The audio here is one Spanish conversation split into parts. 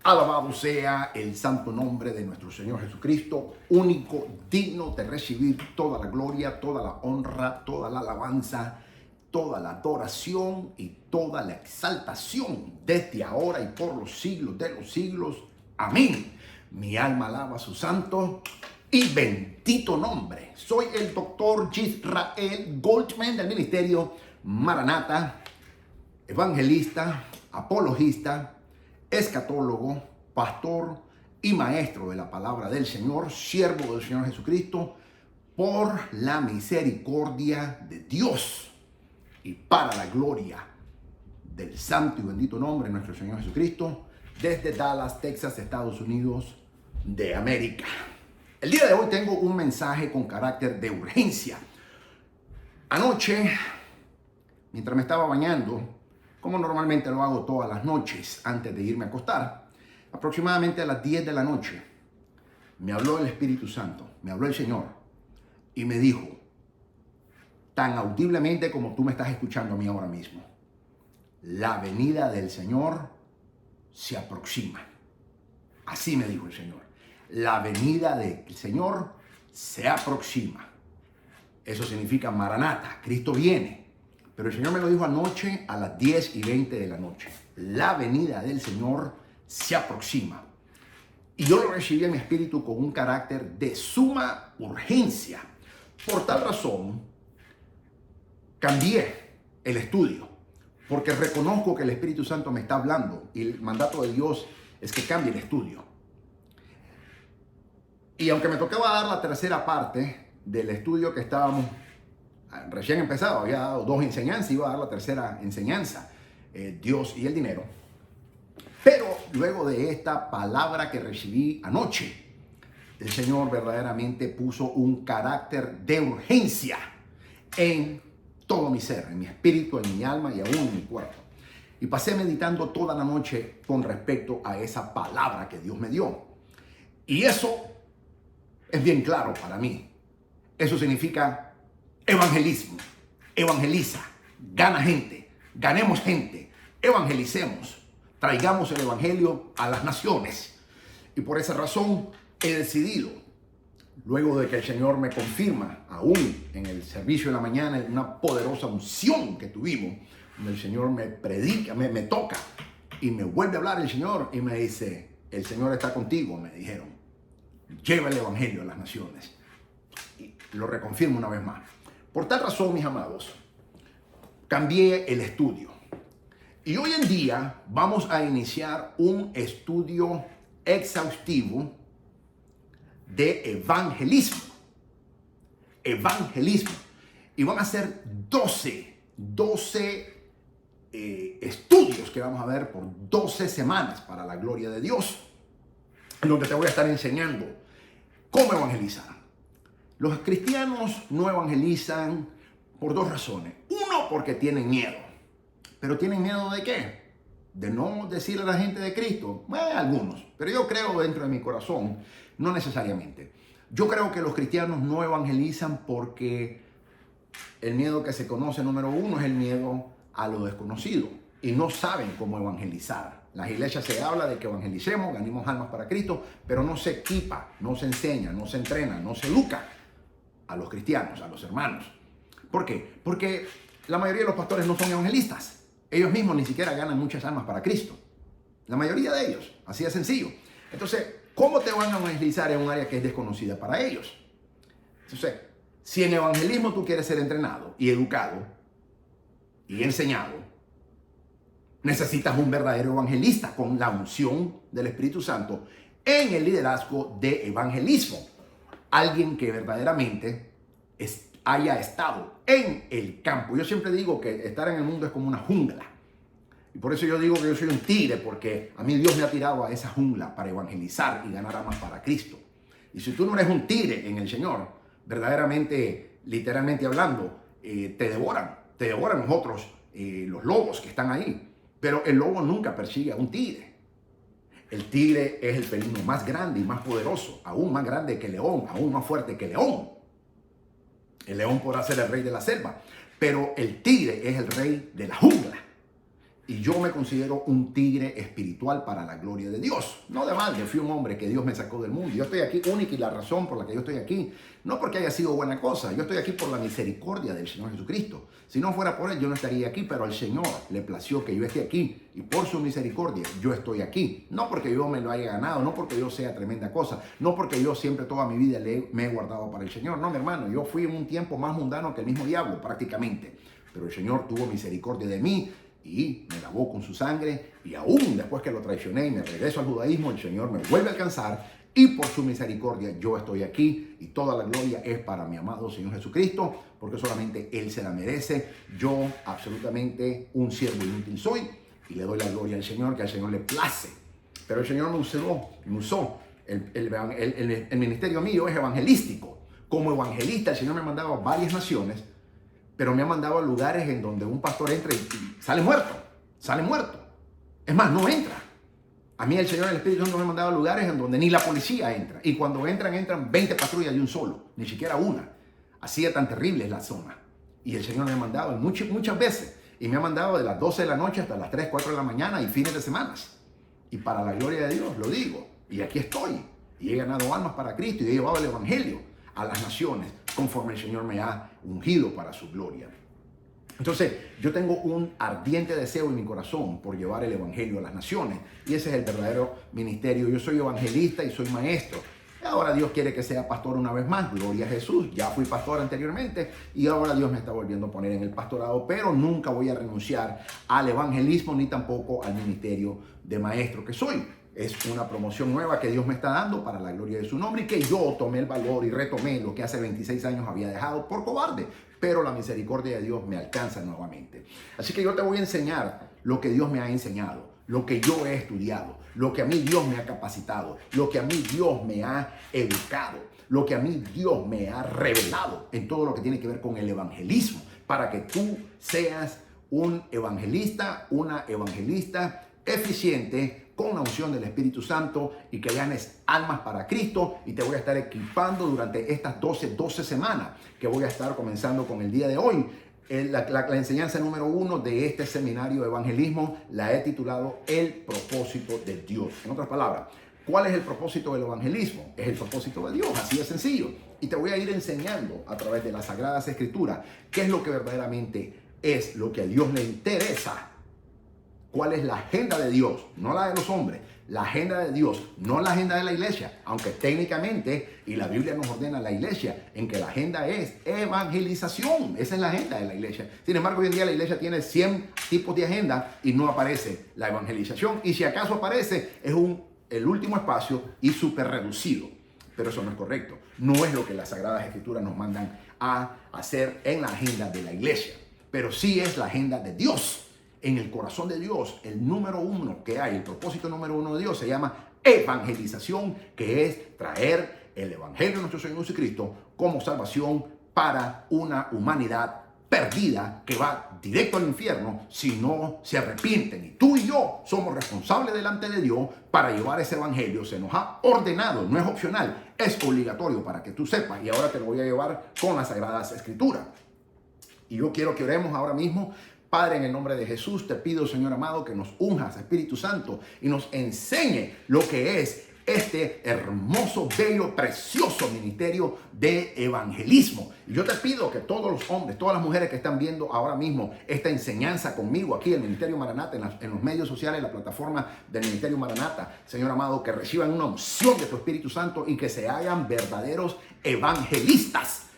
Alabado sea el santo nombre de nuestro Señor Jesucristo, único, digno de recibir toda la gloria, toda la honra, toda la alabanza, toda la adoración y toda la exaltación desde ahora y por los siglos de los siglos. Amén. Mi alma alaba a su santo y bendito nombre. Soy el doctor Israel Goldman del ministerio Maranata, evangelista, apologista, escatólogo, pastor y maestro de la palabra del Señor, siervo del Señor Jesucristo, por la misericordia de Dios y para la gloria del santo y bendito nombre de nuestro Señor Jesucristo, desde Dallas, Texas, Estados Unidos de América. El día de hoy tengo un mensaje con carácter de urgencia. Anoche, mientras me estaba bañando, como normalmente lo hago todas las noches antes de irme a acostar, aproximadamente a las 10 de la noche, me habló el Espíritu Santo, me habló el Señor y me dijo, tan audiblemente como tú me estás escuchando a mí ahora mismo, la venida del Señor se aproxima. Así me dijo el Señor, la venida del Señor se aproxima. Eso significa Maranata, Cristo viene. Pero el Señor me lo dijo anoche a las 10:20 de la noche. La venida del Señor se aproxima. Y yo lo recibí en mi espíritu con un carácter de suma urgencia. Por tal razón, cambié el estudio. Porque reconozco que el Espíritu Santo me está hablando. Y el mandato de Dios es que cambie el estudio. Y aunque me tocaba dar la tercera parte del estudio que estábamos recién empezado, había dado 2 enseñanzas, iba a dar la tercera enseñanza, Dios y el dinero. Pero luego de esta palabra que recibí anoche, el Señor verdaderamente puso un carácter de urgencia en todo mi ser, en mi espíritu, en mi alma y aún en mi cuerpo. Y pasé meditando toda la noche con respecto a esa palabra que Dios me dio. Y eso es bien claro para mí. Eso significa evangelismo, evangeliza, gana gente, ganemos gente, evangelicemos, traigamos el evangelio a las naciones. Y por esa razón he decidido, luego de que el Señor me confirma, aún en el servicio de la mañana, en una poderosa unción que tuvimos, donde el Señor me predica, me toca y me vuelve a hablar el Señor y me dice, el Señor está contigo, me dijeron, lleva el evangelio a las naciones. Y lo reconfirmo una vez más. Por tal razón, mis amados, cambié el estudio. Y hoy en día vamos a iniciar un estudio exhaustivo de evangelismo. Evangelismo. Y van a ser 12 estudios que vamos a ver por 12 semanas para la gloria de Dios, en donde te voy a estar enseñando cómo evangelizar. Los cristianos no evangelizan por 2 razones. Uno, porque tienen miedo. ¿Pero tienen miedo de qué? De no decirle a la gente de Cristo. Bueno, algunos. Pero yo creo dentro de mi corazón, no necesariamente. Yo creo que los cristianos no evangelizan porque el miedo que se conoce, número 1, es el miedo a lo desconocido. Y no saben cómo evangelizar. Las iglesias se habla de que evangelicemos, ganemos almas para Cristo, pero no se equipa, no se enseña, no se entrena, no se educa a los cristianos, a los hermanos. ¿Por qué? Porque la mayoría de los pastores no son evangelistas. Ellos mismos ni siquiera ganan muchas almas para Cristo. La mayoría de ellos, así de sencillo. Entonces, ¿cómo te van a evangelizar en un área que es desconocida para ellos? Entonces, si en evangelismo tú quieres ser entrenado y educado y enseñado, necesitas un verdadero evangelista con la unción del Espíritu Santo en el liderazgo de evangelismo. Alguien que verdaderamente haya estado en el campo. Yo siempre digo que estar en el mundo es como una jungla. Y por eso yo digo que yo soy un tigre, porque a mí Dios me ha tirado a esa jungla para evangelizar y ganar almas para Cristo. Y si tú no eres un tigre en el Señor, verdaderamente, literalmente hablando, te devoran nosotros, los lobos que están ahí. Pero el lobo nunca persigue a un tigre. El tigre es el felino más grande y más poderoso, aún más grande que el león, aún más fuerte que el león. El león podrá ser el rey de la selva, pero el tigre es el rey de la jungla. Y yo me considero un tigre espiritual para la gloria de Dios. No de balde, fui un hombre que Dios me sacó del mundo. Yo estoy aquí única y la razón por la que yo estoy aquí, no porque haya sido buena cosa. Yo estoy aquí por la misericordia del Señor Jesucristo. Si no fuera por Él, yo no estaría aquí, pero al Señor le plació que yo esté aquí. Y por su misericordia, yo estoy aquí. No porque yo me lo haya ganado, no porque yo sea tremenda cosa, no porque yo siempre toda mi vida me he guardado para el Señor. No, mi hermano, yo fui en un tiempo más mundano que el mismo diablo, prácticamente. Pero el Señor tuvo misericordia de mí y me lavó con su sangre, y aún después que lo traicioné y me regreso al judaísmo, el Señor me vuelve a alcanzar, y por su misericordia yo estoy aquí, y toda la gloria es para mi amado Señor Jesucristo, porque solamente Él se la merece. Yo absolutamente un siervo inútil soy, y le doy la gloria al Señor, que al Señor le place. Pero el Señor me usó. El ministerio mío es evangelístico. Como evangelista, el Señor me ha mandado a varias naciones, pero me ha mandado a lugares en donde un pastor entra y sale muerto. Es más, no entra. A mí el Señor, el Espíritu Santo, me ha mandado a lugares en donde ni la policía entra. Y cuando entran 20 patrullas de un solo, ni siquiera una. Así de tan terrible es la zona. Y el Señor me ha mandado muchas veces. Y me ha mandado de las 12 de la noche hasta las 3, 4 de la mañana y fines de semanas. Y para la gloria de Dios, lo digo. Y aquí estoy. Y he ganado almas para Cristo y he llevado el Evangelio a las naciones conforme el Señor me ha ungido para su gloria. Entonces, yo tengo un ardiente deseo en mi corazón por llevar el Evangelio a las naciones. Y ese es el verdadero ministerio. Yo soy evangelista y soy maestro. Ahora Dios quiere que sea pastor una vez más. Gloria a Jesús. Ya fui pastor anteriormente y ahora Dios me está volviendo a poner en el pastorado. Pero nunca voy a renunciar al evangelismo ni tampoco al ministerio de maestro que soy. Es una promoción nueva que Dios me está dando para la gloria de su nombre y que yo tomé el valor y retomé lo que hace 26 años había dejado por cobarde. Pero la misericordia de Dios me alcanza nuevamente. Así que yo te voy a enseñar lo que Dios me ha enseñado, lo que yo he estudiado, lo que a mí Dios me ha capacitado, lo que a mí Dios me ha educado, lo que a mí Dios me ha revelado en todo lo que tiene que ver con el evangelismo, para que tú seas un evangelista, una evangelista eficiente, con la unción del Espíritu Santo y que ganes almas para Cristo. Y te voy a estar equipando durante estas 12 semanas que voy a estar comenzando con el día de hoy. La enseñanza número 1 de este seminario de evangelismo la he titulado El propósito de Dios. En otras palabras, ¿cuál es el propósito del evangelismo? Es el propósito de Dios, así de sencillo. Y te voy a ir enseñando a través de las Sagradas Escrituras qué es lo que verdaderamente es lo que a Dios le interesa. ¿Cuál es la agenda de Dios? No la de los hombres. La agenda de Dios, no la agenda de la iglesia. Aunque técnicamente, y la Biblia nos ordena la iglesia, en que la agenda es evangelización. Esa es la agenda de la iglesia. Sin embargo, hoy en día la iglesia tiene 100 tipos de agenda y no aparece la evangelización. Y si acaso aparece, es el último espacio y súper reducido. Pero eso no es correcto. No es lo que las Sagradas Escrituras nos mandan a hacer en la agenda de la iglesia. Pero sí es la agenda de Dios. En el corazón de Dios, el número 1 que hay, el propósito número 1 de Dios se llama evangelización, que es traer el evangelio de nuestro Señor Jesucristo como salvación para una humanidad perdida que va directo al infierno si no se arrepienten. Y tú y yo somos responsables delante de Dios para llevar ese evangelio. Se nos ha ordenado, no es opcional, es obligatorio para que tú sepas. Y ahora te lo voy a llevar con las Sagradas Escrituras. Y yo quiero que oremos ahora mismo. Padre, en el nombre de Jesús, te pido, Señor amado, que nos unjas, Espíritu Santo, y nos enseñe lo que es este hermoso, bello, precioso ministerio de evangelismo. Y yo te pido que todos los hombres, todas las mujeres que están viendo ahora mismo esta enseñanza conmigo aquí, el Ministerio Maranata, en los medios sociales, la plataforma del Ministerio Maranata, Señor amado, que reciban una unción de tu Espíritu Santo y que se hagan verdaderos evangelistas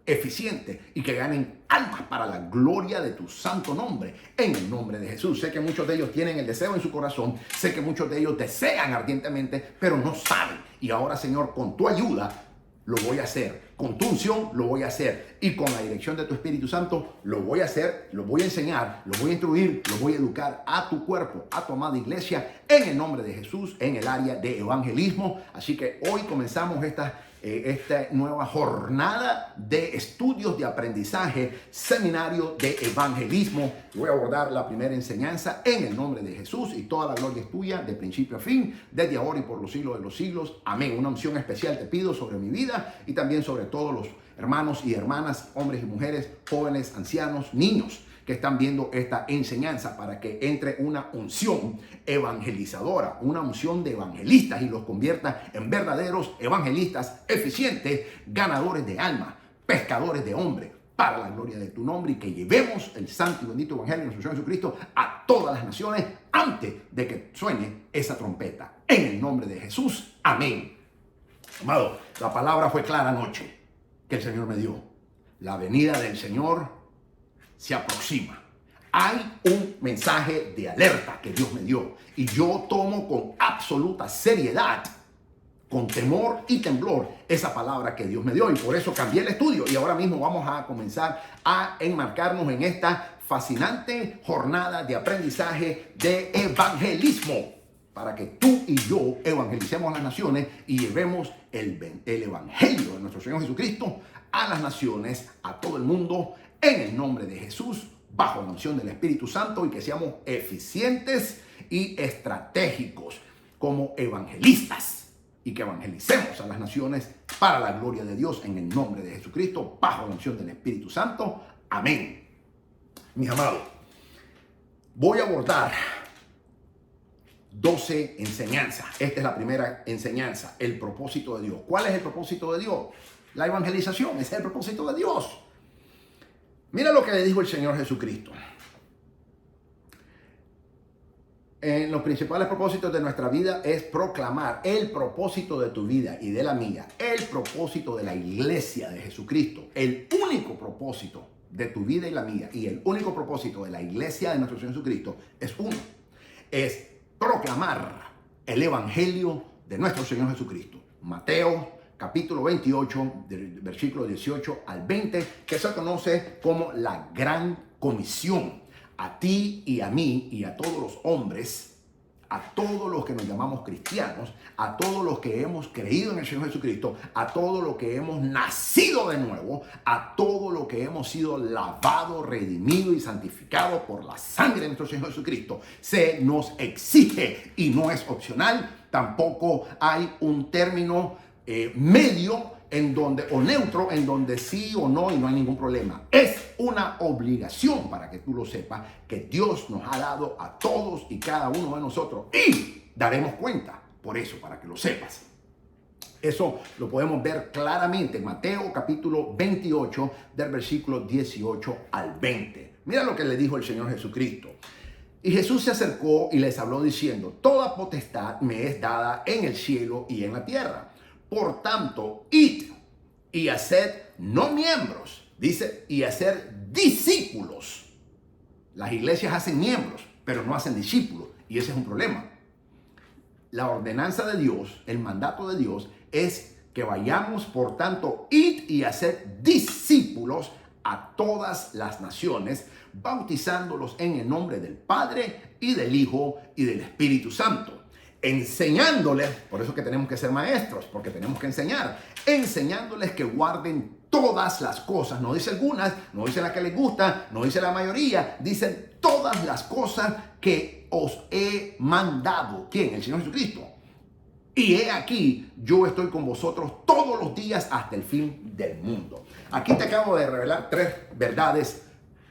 eficientes y que ganen almas para la gloria de tu santo nombre, en el nombre de Jesús. Sé que muchos de ellos tienen el deseo en su corazón, sé que muchos de ellos desean ardientemente, pero no saben. Y ahora, Señor, con tu ayuda lo voy a hacer, con tu unción lo voy a hacer, y con la dirección de tu Espíritu Santo lo voy a hacer, lo voy a enseñar, lo voy a instruir, lo voy a educar a tu cuerpo, a tu amada iglesia, en el nombre de Jesús, en el área de evangelismo. Así que hoy comenzamos esta nueva jornada de estudios de aprendizaje, seminario de evangelismo. Voy a abordar la primera enseñanza en el nombre de Jesús, y toda la gloria es tuya de principio a fin, desde ahora y por los siglos de los siglos. Amén. Una unción especial te pido sobre mi vida y también sobre todos los hermanos y hermanas, hombres y mujeres, jóvenes, ancianos, niños, que están viendo esta enseñanza para que entre una unción evangelizadora, una unción de evangelistas y los convierta en verdaderos evangelistas eficientes, ganadores de almas, pescadores de hombres, para la gloria de tu nombre, y que llevemos el santo y bendito evangelio de nuestro Señor Jesucristo a todas las naciones antes de que suene esa trompeta. En el nombre de Jesús. Amén. Amado, la palabra fue clara anoche que el Señor me dio. La venida del Señor se aproxima. Hay un mensaje de alerta que Dios me dio y yo tomo con absoluta seriedad, con temor y temblor, esa palabra que Dios me dio, y por eso cambié el estudio y ahora mismo vamos a comenzar a enmarcarnos en esta fascinante jornada de aprendizaje de evangelismo para que tú y yo evangelicemos a las naciones y llevemos el evangelio de nuestro Señor Jesucristo a las naciones, a todo el mundo, en el nombre de Jesús, bajo la unción del Espíritu Santo, y que seamos eficientes y estratégicos como evangelistas y que evangelicemos a las naciones para la gloria de Dios en el nombre de Jesucristo, bajo la unción del Espíritu Santo. Amén. Mis amados, voy a abordar 12 enseñanzas. Esta es la primera enseñanza, el propósito de Dios. ¿Cuál es el propósito de Dios? La evangelización, ese es el propósito de Dios. Mira lo que le dijo el Señor Jesucristo. En los principales propósitos de nuestra vida es proclamar el propósito de tu vida y de la mía, el propósito de la iglesia de Jesucristo, el único propósito de tu vida y la mía, y el único propósito de la iglesia de nuestro Señor Jesucristo es uno, es proclamar el evangelio de nuestro Señor Jesucristo. Mateo capítulo 28, del versículo 18 al 20, que se conoce como la Gran Comisión. A ti y a mí y a todos los hombres, a todos los que nos llamamos cristianos, a todos los que hemos creído en el Señor Jesucristo, a todos los que hemos nacido de nuevo, a todos los que hemos sido lavados, redimidos y santificados por la sangre de nuestro Señor Jesucristo, se nos exige, y no es opcional. Tampoco hay un término medio en donde, o neutro, en donde sí o no y no hay ningún problema. Es una obligación, para que tú lo sepas, que Dios nos ha dado a todos y cada uno de nosotros, y daremos cuenta por eso, para que lo sepas. Eso lo podemos ver claramente en Mateo capítulo 28 del versículo 18 al 20. Mira lo que le dijo el Señor Jesucristo. Y Jesús se acercó y les habló diciendo: toda potestad me es dada en el cielo y en la tierra. Por tanto, id y haced no miembros, dice, y hacer discípulos. Las iglesias hacen miembros, pero no hacen discípulos, y ese es un problema. La ordenanza de Dios, el mandato de Dios es que vayamos, por tanto, id y hacer discípulos a todas las naciones, bautizándolos en el nombre del Padre y del Hijo y del Espíritu Santo, enseñándoles, por eso que tenemos que ser maestros, porque tenemos que enseñar, enseñándoles que guarden todas las cosas. No dice algunas, no dice la que les gusta, no dice la mayoría, dicen todas las cosas que os he mandado. ¿Quién? El Señor Jesucristo. Y he aquí, yo estoy con vosotros todos los días hasta el fin del mundo. Aquí te acabo de revelar 3 verdades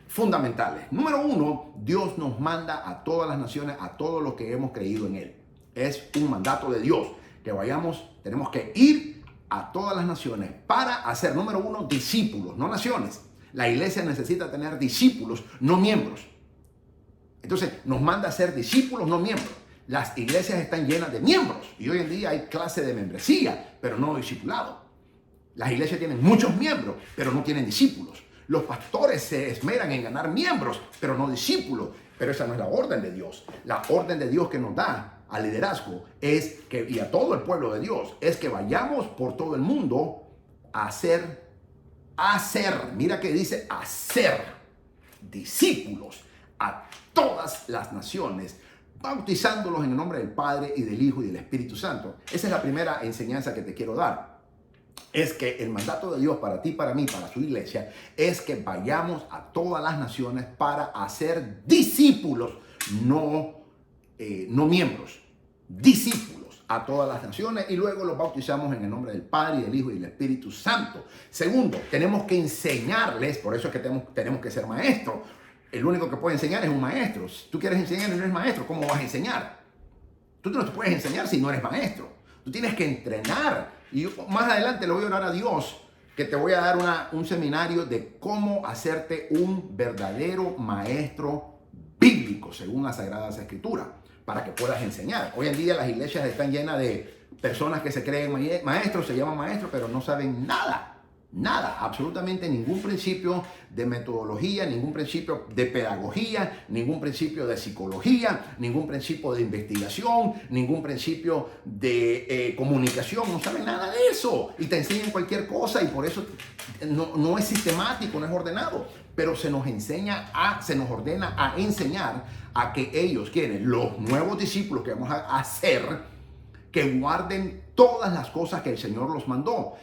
fundamentales. Número 1, Dios nos manda a todas las naciones, a todos los que hemos creído en Él. Es un mandato de Dios, que vayamos, tenemos que ir a todas las naciones para hacer, número 1, discípulos, no naciones. La iglesia necesita tener discípulos, no miembros. Entonces, nos manda a ser discípulos, no miembros. Las iglesias están llenas de miembros y hoy en día hay clase de membresía, pero no discipulado. Las iglesias tienen muchos miembros, pero no tienen discípulos. Los pastores se esmeran en ganar miembros, pero no discípulos. Pero esa no es la orden de Dios. La orden de Dios que nos da al liderazgo es que, y a todo el pueblo de Dios, es que vayamos por todo el mundo a hacer, mira que dice hacer discípulos a todas las naciones, bautizándolos en el nombre del Padre y del Hijo y del Espíritu Santo. Esa es la primera enseñanza que te quiero dar. Es que el mandato de Dios para ti, para mí, para su iglesia, es que vayamos a todas las naciones para hacer discípulos, no miembros, discípulos a todas las naciones, y luego los bautizamos en el nombre del Padre y del Hijo y del Espíritu Santo. Segundo, tenemos que enseñarles, por eso es que tenemos que ser maestros, el único que puede enseñar es un maestro. Si tú quieres enseñar y no eres maestro, ¿cómo vas a enseñar? Tú no te puedes enseñar si no eres maestro. Tú tienes que entrenar. Y yo, más adelante le voy a orar a Dios que te voy a dar un seminario de cómo hacerte un verdadero maestro bíblico según las Sagradas Escrituras para que puedas enseñar. Hoy en día las iglesias están llenas de personas que se creen maestros, se llaman maestros, pero no saben nada. Nada, absolutamente ningún principio de metodología, ningún principio de pedagogía, ningún principio de psicología, ningún principio de investigación, ningún principio de comunicación, no saben nada de eso y te enseñan cualquier cosa y por eso no es sistemático, no es ordenado, pero se nos ordena a enseñar a que ellos quieren, los nuevos discípulos que vamos a hacer, que guarden todas las cosas que el Señor los mandó.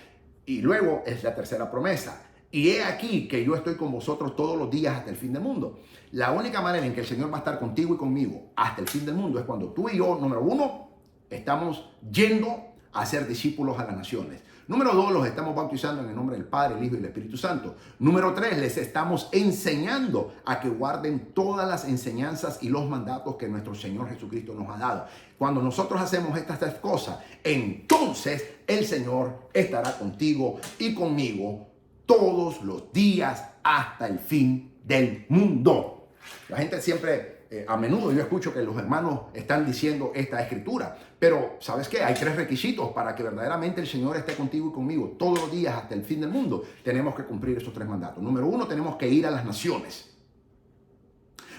Y luego es la tercera promesa. Y he aquí que yo estoy con vosotros todos los días hasta el fin del mundo. La única manera en que el Señor va a estar contigo y conmigo hasta el fin del mundo es cuando tú y yo, número uno, estamos yendo a ser discípulos a las naciones. Número dos, los estamos bautizando en el nombre del Padre, el Hijo y el Espíritu Santo. Número tres, les estamos enseñando a que guarden todas las enseñanzas y los mandatos que nuestro Señor Jesucristo nos ha dado. Cuando nosotros hacemos estas tres cosas, entonces el Señor estará contigo y conmigo todos los días hasta el fin del mundo. La gente siempre, a menudo yo escucho que los hermanos están diciendo esta escritura, pero ¿sabes qué? Hay tres requisitos para que verdaderamente el Señor esté contigo y conmigo todos los días hasta el fin del mundo. Tenemos que cumplir estos tres mandatos. Número uno, tenemos que ir a las naciones.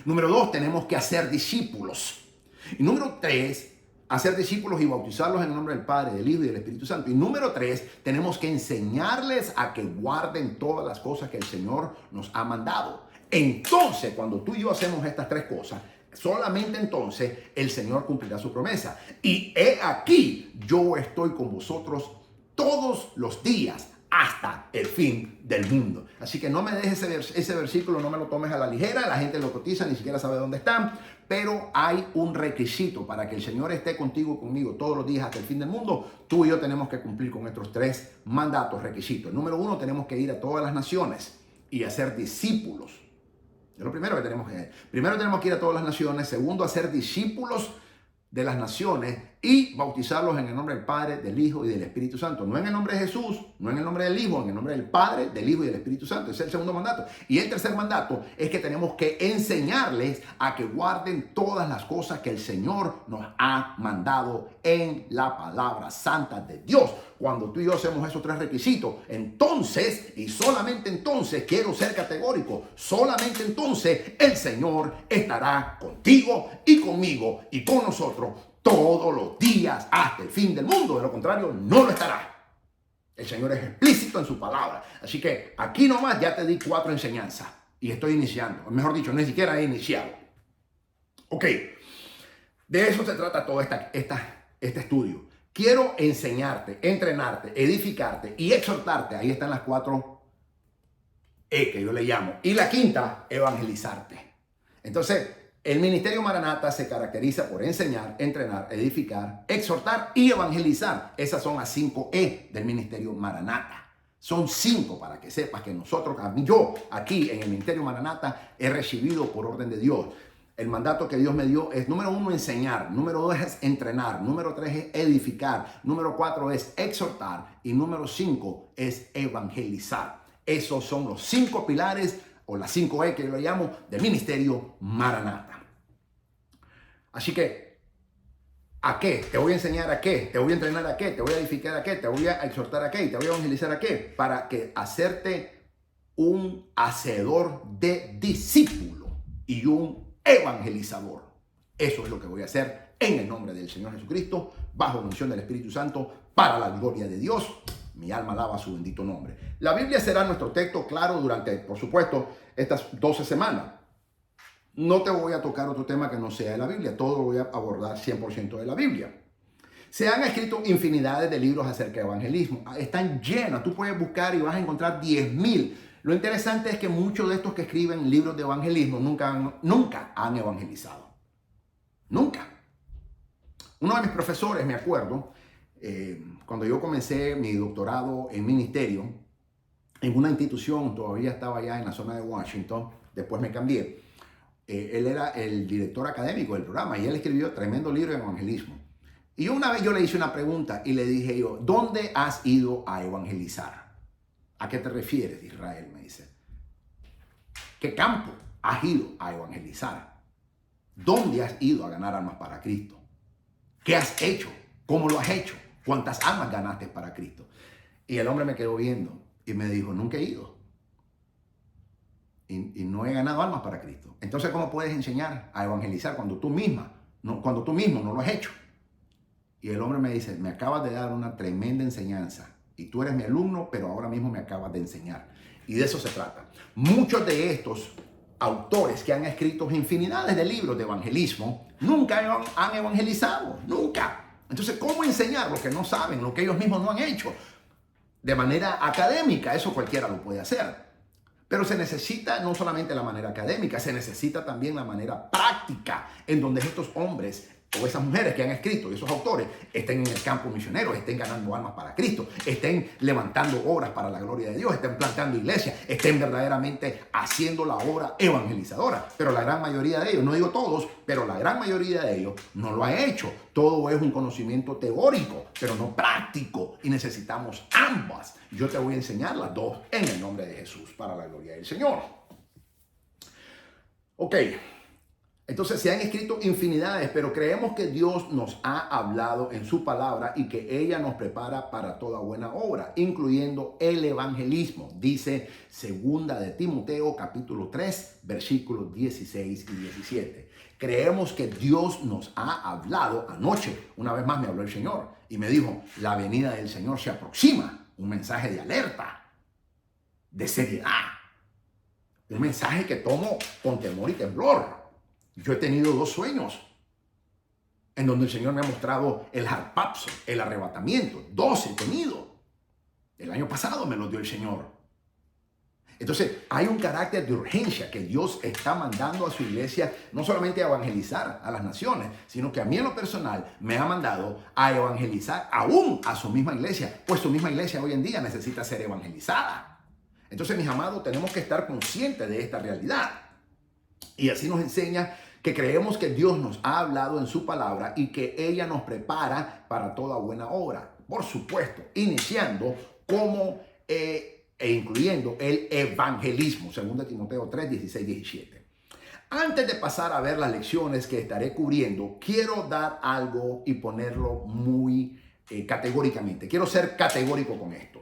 Número dos, tenemos que hacer discípulos. Y número tres, hacer discípulos y bautizarlos en el nombre del Padre, del Hijo y del Espíritu Santo. Y número tres, tenemos que enseñarles a que guarden todas las cosas que el Señor nos ha mandado. Entonces, cuando tú y yo hacemos estas tres cosas, solamente entonces el Señor cumplirá su promesa. Y he aquí, yo estoy con vosotros todos los días hasta el fin del mundo. Así que no me dejes ese versículo, no me lo tomes a la ligera. La gente lo cotiza, ni siquiera sabe dónde están. Pero hay un requisito para que el Señor esté contigo y conmigo todos los días hasta el fin del mundo. Tú y yo tenemos que cumplir con estos tres mandatos, requisitos. Número uno, tenemos que ir a todas las naciones y hacer discípulos. Es lo primero que tenemos que hacer. Primero tenemos que ir a todas las naciones. Segundo, hacer discípulos de las naciones y bautizarlos en el nombre del Padre, del Hijo y del Espíritu Santo. No en el nombre de Jesús, no en el nombre del Hijo, en el nombre del Padre, del Hijo y del Espíritu Santo. Ese es el segundo mandato. Y el tercer mandato es que tenemos que enseñarles a que guarden todas las cosas que el Señor nos ha mandado en la palabra santa de Dios. Cuando tú y yo hacemos esos tres requisitos, entonces, y solamente entonces, quiero ser categórico, solamente entonces el Señor estará contigo y conmigo y con nosotros todos los días hasta el fin del mundo. De lo contrario, no lo estará. El Señor es explícito en su palabra. Así que aquí nomás ya te di 4 enseñanzas y estoy iniciando. Mejor dicho, ni siquiera he iniciado. Ok, de eso se trata todo este estudio. Quiero enseñarte, entrenarte, edificarte y exhortarte. Ahí están las 4 E que yo le llamo. Y la quinta, evangelizarte. Entonces, el Ministerio Maranata se caracteriza por enseñar, entrenar, edificar, exhortar y evangelizar. Esas son las 5 E del Ministerio Maranata. Son 5 para que sepas que yo aquí en el Ministerio Maranata he recibido por orden de Dios. El mandato que Dios me dio es, número 1, enseñar. Número 2 es entrenar. Número 3 es edificar. Número 4 es exhortar. Y número 5 es evangelizar. Esos son los 5 pilares o las 5 E que yo lo llamo del Ministerio Maranata. Así que, ¿a qué? ¿Te voy a enseñar a qué? ¿Te voy a entrenar a qué? ¿Te voy a edificar a qué? ¿Te voy a exhortar a qué? ¿Y te voy a evangelizar a qué? Para que hacerte un hacedor de discípulo y un evangelizador. Eso es lo que voy a hacer en el nombre del Señor Jesucristo, bajo la unción del Espíritu Santo, para la gloria de Dios. Mi alma alaba su bendito nombre. La Biblia será nuestro texto claro durante, por supuesto, estas 12 semanas. No te voy a tocar otro tema que no sea de la Biblia. Todo lo voy a abordar 100% de la Biblia. Se han escrito infinidades de libros acerca de evangelismo. Están llenos. Tú puedes buscar y vas a encontrar 10,000. Lo interesante es que muchos de estos que escriben libros de evangelismo nunca han evangelizado. Nunca. Uno de mis profesores, me acuerdo, cuando yo comencé mi doctorado en ministerio, en una institución, todavía estaba allá en la zona de Washington, después me cambié. Él era el director académico del programa y él escribió tremendo libro de evangelismo. Y una vez yo le hice una pregunta y le dije yo, ¿dónde has ido a evangelizar? ¿A qué te refieres, Israel? Me dice. ¿Qué campo has ido a evangelizar? ¿Dónde has ido a ganar almas para Cristo? ¿Qué has hecho? ¿Cómo lo has hecho? ¿Cuántas almas ganaste para Cristo? Y el hombre me quedó viendo y me dijo, nunca he ido. Y no he ganado almas para Cristo. Entonces, ¿cómo puedes enseñar a evangelizar cuando tú mismo no lo has hecho? Y el hombre me dice, me acabas de dar una tremenda enseñanza. Y tú eres mi alumno, pero ahora mismo me acabas de enseñar. Y de eso se trata. Muchos de estos autores que han escrito infinidades de libros de evangelismo, nunca han evangelizado, nunca. Entonces, ¿cómo enseñar lo que no saben, lo que ellos mismos no han hecho? De manera académica, eso cualquiera lo puede hacer. Pero se necesita no solamente la manera académica, se necesita también la manera práctica, en donde estos hombres o esas mujeres que han escrito y esos autores estén en el campo misionero, estén ganando almas para Cristo, estén levantando obras para la gloria de Dios, estén plantando iglesias, estén verdaderamente haciendo la obra evangelizadora. Pero la gran mayoría de ellos, no digo todos, pero la gran mayoría de ellos no lo ha hecho. Todo es un conocimiento teórico, pero no práctico, y necesitamos ambas. Yo te voy a enseñar las dos en el nombre de Jesús, para la gloria del Señor. Ok. Entonces se han escrito infinidades, pero creemos que Dios nos ha hablado en su palabra y que ella nos prepara para toda buena obra, incluyendo el evangelismo. Dice 2 de Timoteo capítulo 3, versículos 16 y 17. Creemos que Dios nos ha hablado anoche. Una vez más me habló el Señor y me dijo, la venida del Señor se aproxima. Un mensaje de alerta, de seriedad. Un mensaje que tomo con temor y temblor. Yo he tenido 2 sueños en donde el Señor me ha mostrado el harpazo, el arrebatamiento. 2 he tenido. El año pasado me lo dio el Señor. Entonces hay un carácter de urgencia que Dios está mandando a su iglesia, no solamente a evangelizar a las naciones, sino que a mí en lo personal me ha mandado a evangelizar aún a su misma iglesia, pues su misma iglesia hoy en día necesita ser evangelizada. Entonces, mis amados, tenemos que estar conscientes de esta realidad. Y así nos enseña que creemos que Dios nos ha hablado en su palabra y que ella nos prepara para toda buena obra. Por supuesto, iniciando como e incluyendo el evangelismo, 2 Timoteo 3, 16, 17. Antes de pasar a ver las lecciones que estaré cubriendo, quiero dar algo y ponerlo muy categóricamente. Quiero ser categórico con esto.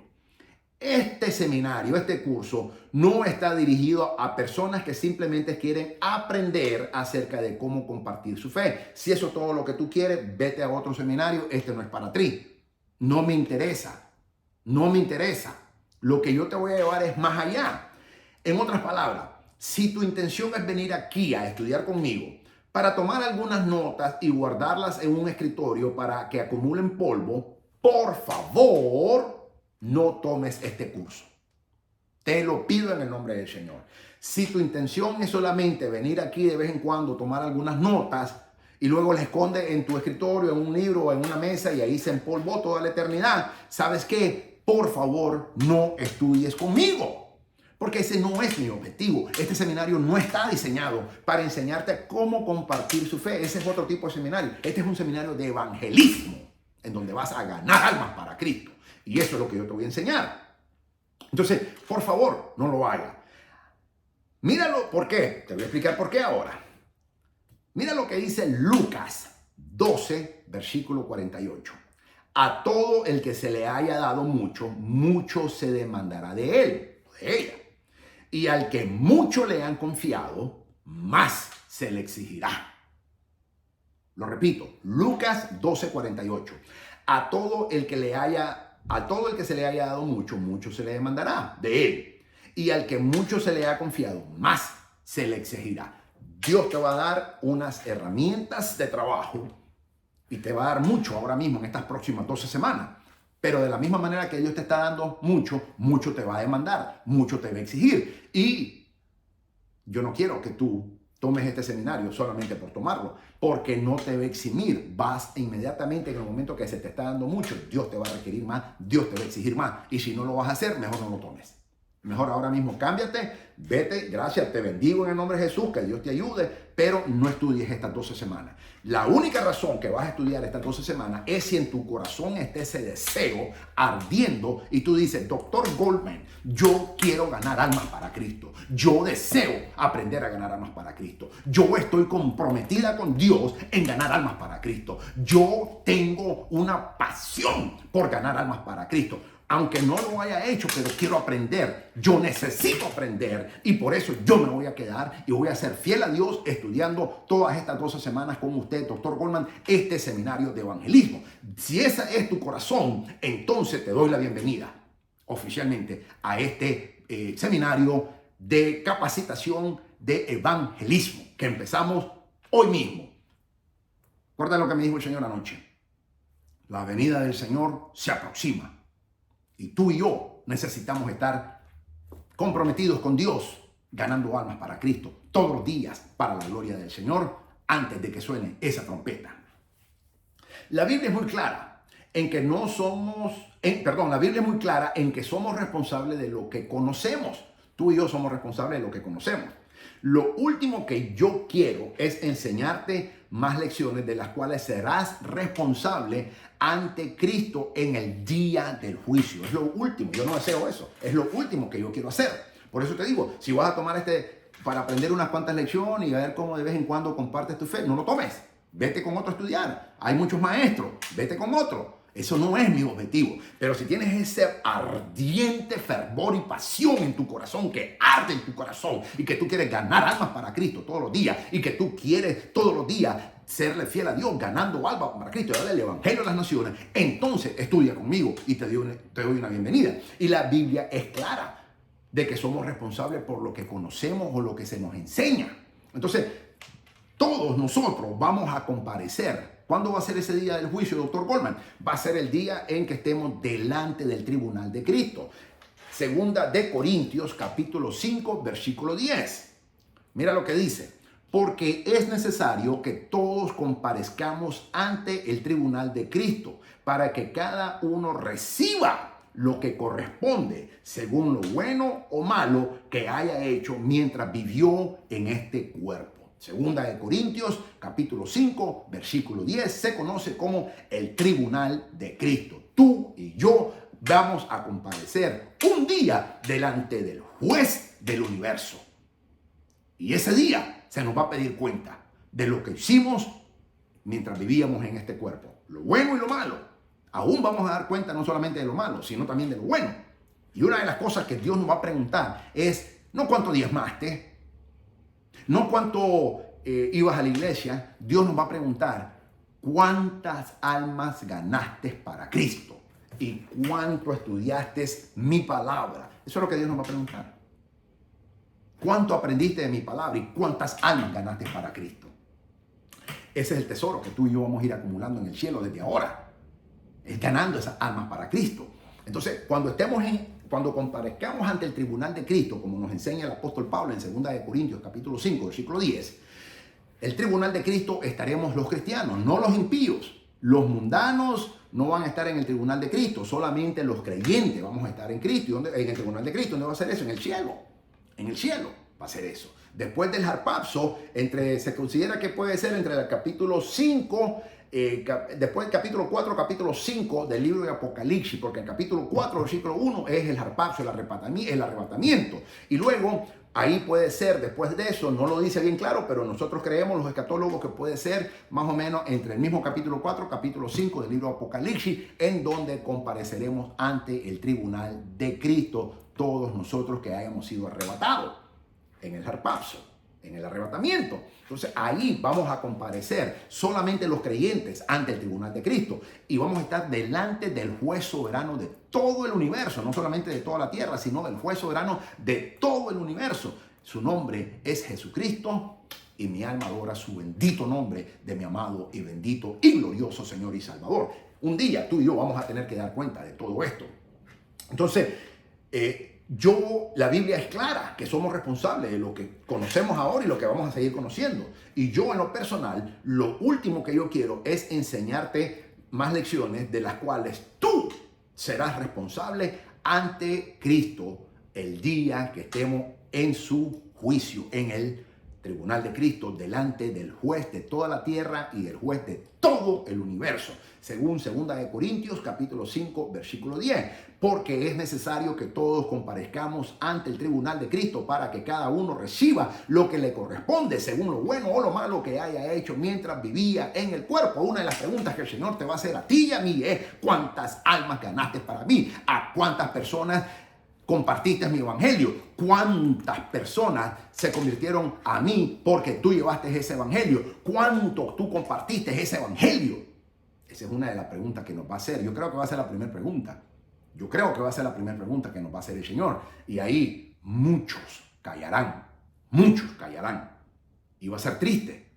Este seminario, este curso, no está dirigido a personas que simplemente quieren aprender acerca de cómo compartir su fe. Si eso es todo lo que tú quieres, vete a otro seminario. Este no es para ti. No me interesa. No me interesa. Lo que yo te voy a llevar es más allá. En otras palabras, si tu intención es venir aquí a estudiar conmigo para tomar algunas notas y guardarlas en un escritorio para que acumulen polvo, por favor, no tomes este curso. Te lo pido en el nombre del Señor. Si tu intención es solamente venir aquí de vez en cuando, tomar algunas notas y luego las escondes en tu escritorio, en un libro o en una mesa y ahí se empolvó toda la eternidad, ¿sabes qué? Por favor, no estudies conmigo. Porque ese no es mi objetivo. Este seminario no está diseñado para enseñarte cómo compartir su fe. Ese es otro tipo de seminario. Este es un seminario de evangelismo, en donde vas a ganar almas para Cristo. Y eso es lo que yo te voy a enseñar. Entonces, por favor, no lo hagas. Míralo, ¿por qué? Te voy a explicar por qué ahora. Mira lo que dice Lucas 12, versículo 48. A todo el que se le haya dado mucho, mucho se demandará de él, de ella. Y al que mucho le han confiado, más se le exigirá. Lo repito, Lucas 12, 48. A todo el que se le haya dado mucho, mucho se le demandará de él. Y al que mucho se le ha confiado, más se le exigirá. Dios te va a dar unas herramientas de trabajo y te va a dar mucho ahora mismo en estas próximas 12 semanas. Pero de la misma manera que Dios te está dando mucho, mucho te va a demandar, mucho te va a exigir. Y yo no quiero que tú tomes este seminario solamente por tomarlo, porque no te va a eximir. Vas inmediatamente en el momento que se te está dando mucho, Dios te va a requerir más, Dios te va a exigir más. Y si no lo vas a hacer, mejor no lo tomes. Mejor ahora mismo cámbiate, vete, gracias, te bendigo en el nombre de Jesús, que Dios te ayude, pero no estudies estas 12 semanas. La única razón que vas a estudiar estas 12 semanas es si en tu corazón está ese deseo ardiendo y tú dices, Doctor Goldman, yo quiero ganar almas para Cristo. Yo deseo aprender a ganar almas para Cristo. Yo estoy comprometida con Dios en ganar almas para Cristo. Yo tengo una pasión por ganar almas para Cristo. Aunque no lo haya hecho, pero quiero aprender. Yo necesito aprender y por eso yo me voy a quedar y voy a ser fiel a Dios estudiando todas estas 12 semanas con usted, Doctor Goldman, este seminario de evangelismo. Si ese es tu corazón, entonces te doy la bienvenida oficialmente a este seminario de capacitación de evangelismo que empezamos hoy mismo. Recuerda lo que me dijo el Señor anoche. La venida del Señor se aproxima. Y tú y yo necesitamos estar comprometidos con Dios, ganando almas para Cristo todos los días para la gloria del Señor antes de que suene esa trompeta. La Biblia es muy clara en que la Biblia es muy clara en que somos responsables de lo que conocemos. Tú y yo somos responsables de lo que conocemos. Lo último que yo quiero es enseñarte más lecciones de las cuales serás responsable ante Cristo en el día del juicio. Es lo último, yo no deseo eso, es lo último que yo quiero hacer. Por eso te digo, si vas a tomar para aprender unas cuantas lecciones y a ver cómo de vez en cuando compartes tu fe, no lo tomes, vete con otro a estudiar. Hay muchos maestros, vete con otro. Eso no es mi objetivo. Pero si tienes ese ardiente fervor y pasión en tu corazón, que arde en tu corazón y que tú quieres ganar almas para Cristo todos los días y que tú quieres todos los días serle fiel a Dios, ganando almas para Cristo y darle el evangelio a las naciones, entonces estudia conmigo y te doy una bienvenida. Y la Biblia es clara de que somos responsables por lo que conocemos o lo que se nos enseña. Entonces, todos nosotros vamos a comparecer. ¿Cuándo va a ser ese día del juicio, Doctor Goldman? Va a ser el día en que estemos delante del tribunal de Cristo. Segunda de Corintios, capítulo 5, versículo 10. Mira lo que dice. Porque es necesario que todos comparezcamos ante el tribunal de Cristo para que cada uno reciba lo que corresponde según lo bueno o malo que haya hecho mientras vivió en este cuerpo. Segunda de Corintios, capítulo 5, versículo 10, se conoce como el tribunal de Cristo. Tú y yo vamos a comparecer un día delante del juez del universo. Y ese día se nos va a pedir cuenta de lo que hicimos mientras vivíamos en este cuerpo. Lo bueno y lo malo. Aún vamos a dar cuenta no solamente de lo malo, sino también de lo bueno. Y una de las cosas que Dios nos va a preguntar es, no cuánto diezmaste, no cuánto ibas a la iglesia. Dios nos va a preguntar cuántas almas ganaste para Cristo y cuánto estudiaste mi palabra. Eso es lo que Dios nos va a preguntar. ¿Cuánto aprendiste de mi palabra y cuántas almas ganaste para Cristo? Ese es el tesoro que tú y yo vamos a ir acumulando en el cielo desde ahora. Es ganando esas almas para Cristo. Entonces, cuando comparezcamos ante el tribunal de Cristo, como nos enseña el apóstol Pablo en 2 de Corintios, capítulo 5, versículo 10, el tribunal de Cristo estaremos los cristianos, no los impíos. Los mundanos no van a estar en el tribunal de Cristo, solamente los creyentes vamos a estar en Cristo. En el tribunal de Cristo, ¿dónde va a ser eso? En el cielo. En el cielo va a ser eso. Después del harpazo, se considera que puede ser entre el capítulo 5, después del capítulo 4, capítulo 5 del libro de Apocalipsis, porque el capítulo 4, versículo 1 es el harpazo, el arrebatamiento. Y luego, ahí puede ser, después de eso, no lo dice bien claro, pero nosotros creemos, los escatólogos, que puede ser más o menos entre el mismo capítulo 4, capítulo 5 del libro de Apocalipsis, en donde compareceremos ante el tribunal de Cristo, todos nosotros que hayamos sido arrebatados en el harpazo, en el arrebatamiento. Entonces ahí vamos a comparecer solamente los creyentes ante el tribunal de Cristo y vamos a estar delante del juez soberano de todo el universo, no solamente de toda la tierra, sino del juez soberano de todo el universo. Su nombre es Jesucristo y mi alma adora su bendito nombre de mi amado y bendito y glorioso Señor y Salvador. Un día tú y yo vamos a tener que dar cuenta de todo esto. Entonces, la Biblia es clara que somos responsables de lo que conocemos ahora y lo que vamos a seguir conociendo. Y yo en lo personal, lo último que yo quiero es enseñarte más lecciones de las cuales tú serás responsable ante Cristo el día que estemos en su juicio, en el tribunal de Cristo, delante del juez de toda la tierra y del juez de todo el universo, según 2 Corintios capítulo 5 versículo 10, porque es necesario que todos comparezcamos ante el tribunal de Cristo para que cada uno reciba lo que le corresponde según lo bueno o lo malo que haya hecho mientras vivía en el cuerpo. Una de las preguntas que el Señor te va a hacer a ti y a mí es: ¿cuántas almas ganaste para mí? ¿A cuántas personas compartiste mi evangelio? ¿Cuántas personas se convirtieron a mí porque tú llevaste ese evangelio? ¿Cuánto tú compartiste ese evangelio? Esa es una de las preguntas que nos va a hacer. Yo creo que va a ser la primera pregunta. Yo creo que va a ser la primera pregunta que nos va a hacer el Señor. Y ahí muchos callarán. Muchos callarán. Y va a ser triste.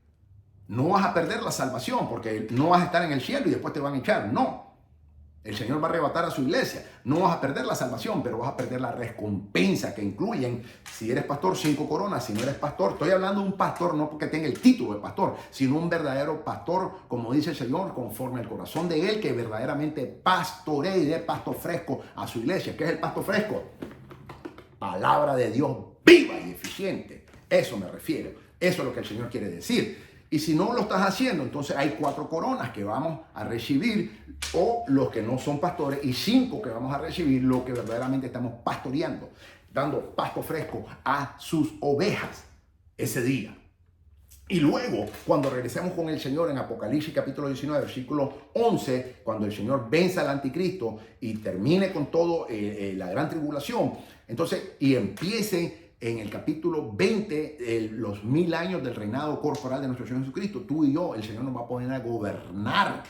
No vas a perder la salvación porque no vas a estar en el cielo y después te van a echar. No. El Señor va a arrebatar a su iglesia. No vas a perder la salvación, pero vas a perder la recompensa que incluyen, si eres pastor, 5 coronas. Si no eres pastor, estoy hablando de un pastor no porque tenga el título de pastor, sino un verdadero pastor, como dice el Señor, conforme al corazón de Él, que verdaderamente pastorea y dé pasto fresco a su iglesia. ¿Qué es el pasto fresco? Palabra de Dios viva y eficiente. Eso me refiero. Eso es lo que el Señor quiere decir. Y si no lo estás haciendo, entonces hay 4 coronas que vamos a recibir, o los que no son pastores, y 5 que vamos a recibir los que verdaderamente estamos pastoreando, dando pasto fresco a sus ovejas ese día. Y luego, cuando regresemos con el Señor en Apocalipsis capítulo 19, versículo 11, cuando el Señor venza al anticristo y termine con todo la gran tribulación, entonces, y empiece en el capítulo 20, los 1000 años del reinado corporal de nuestro Señor Jesucristo, tú y yo, el Señor nos va a poner a gobernar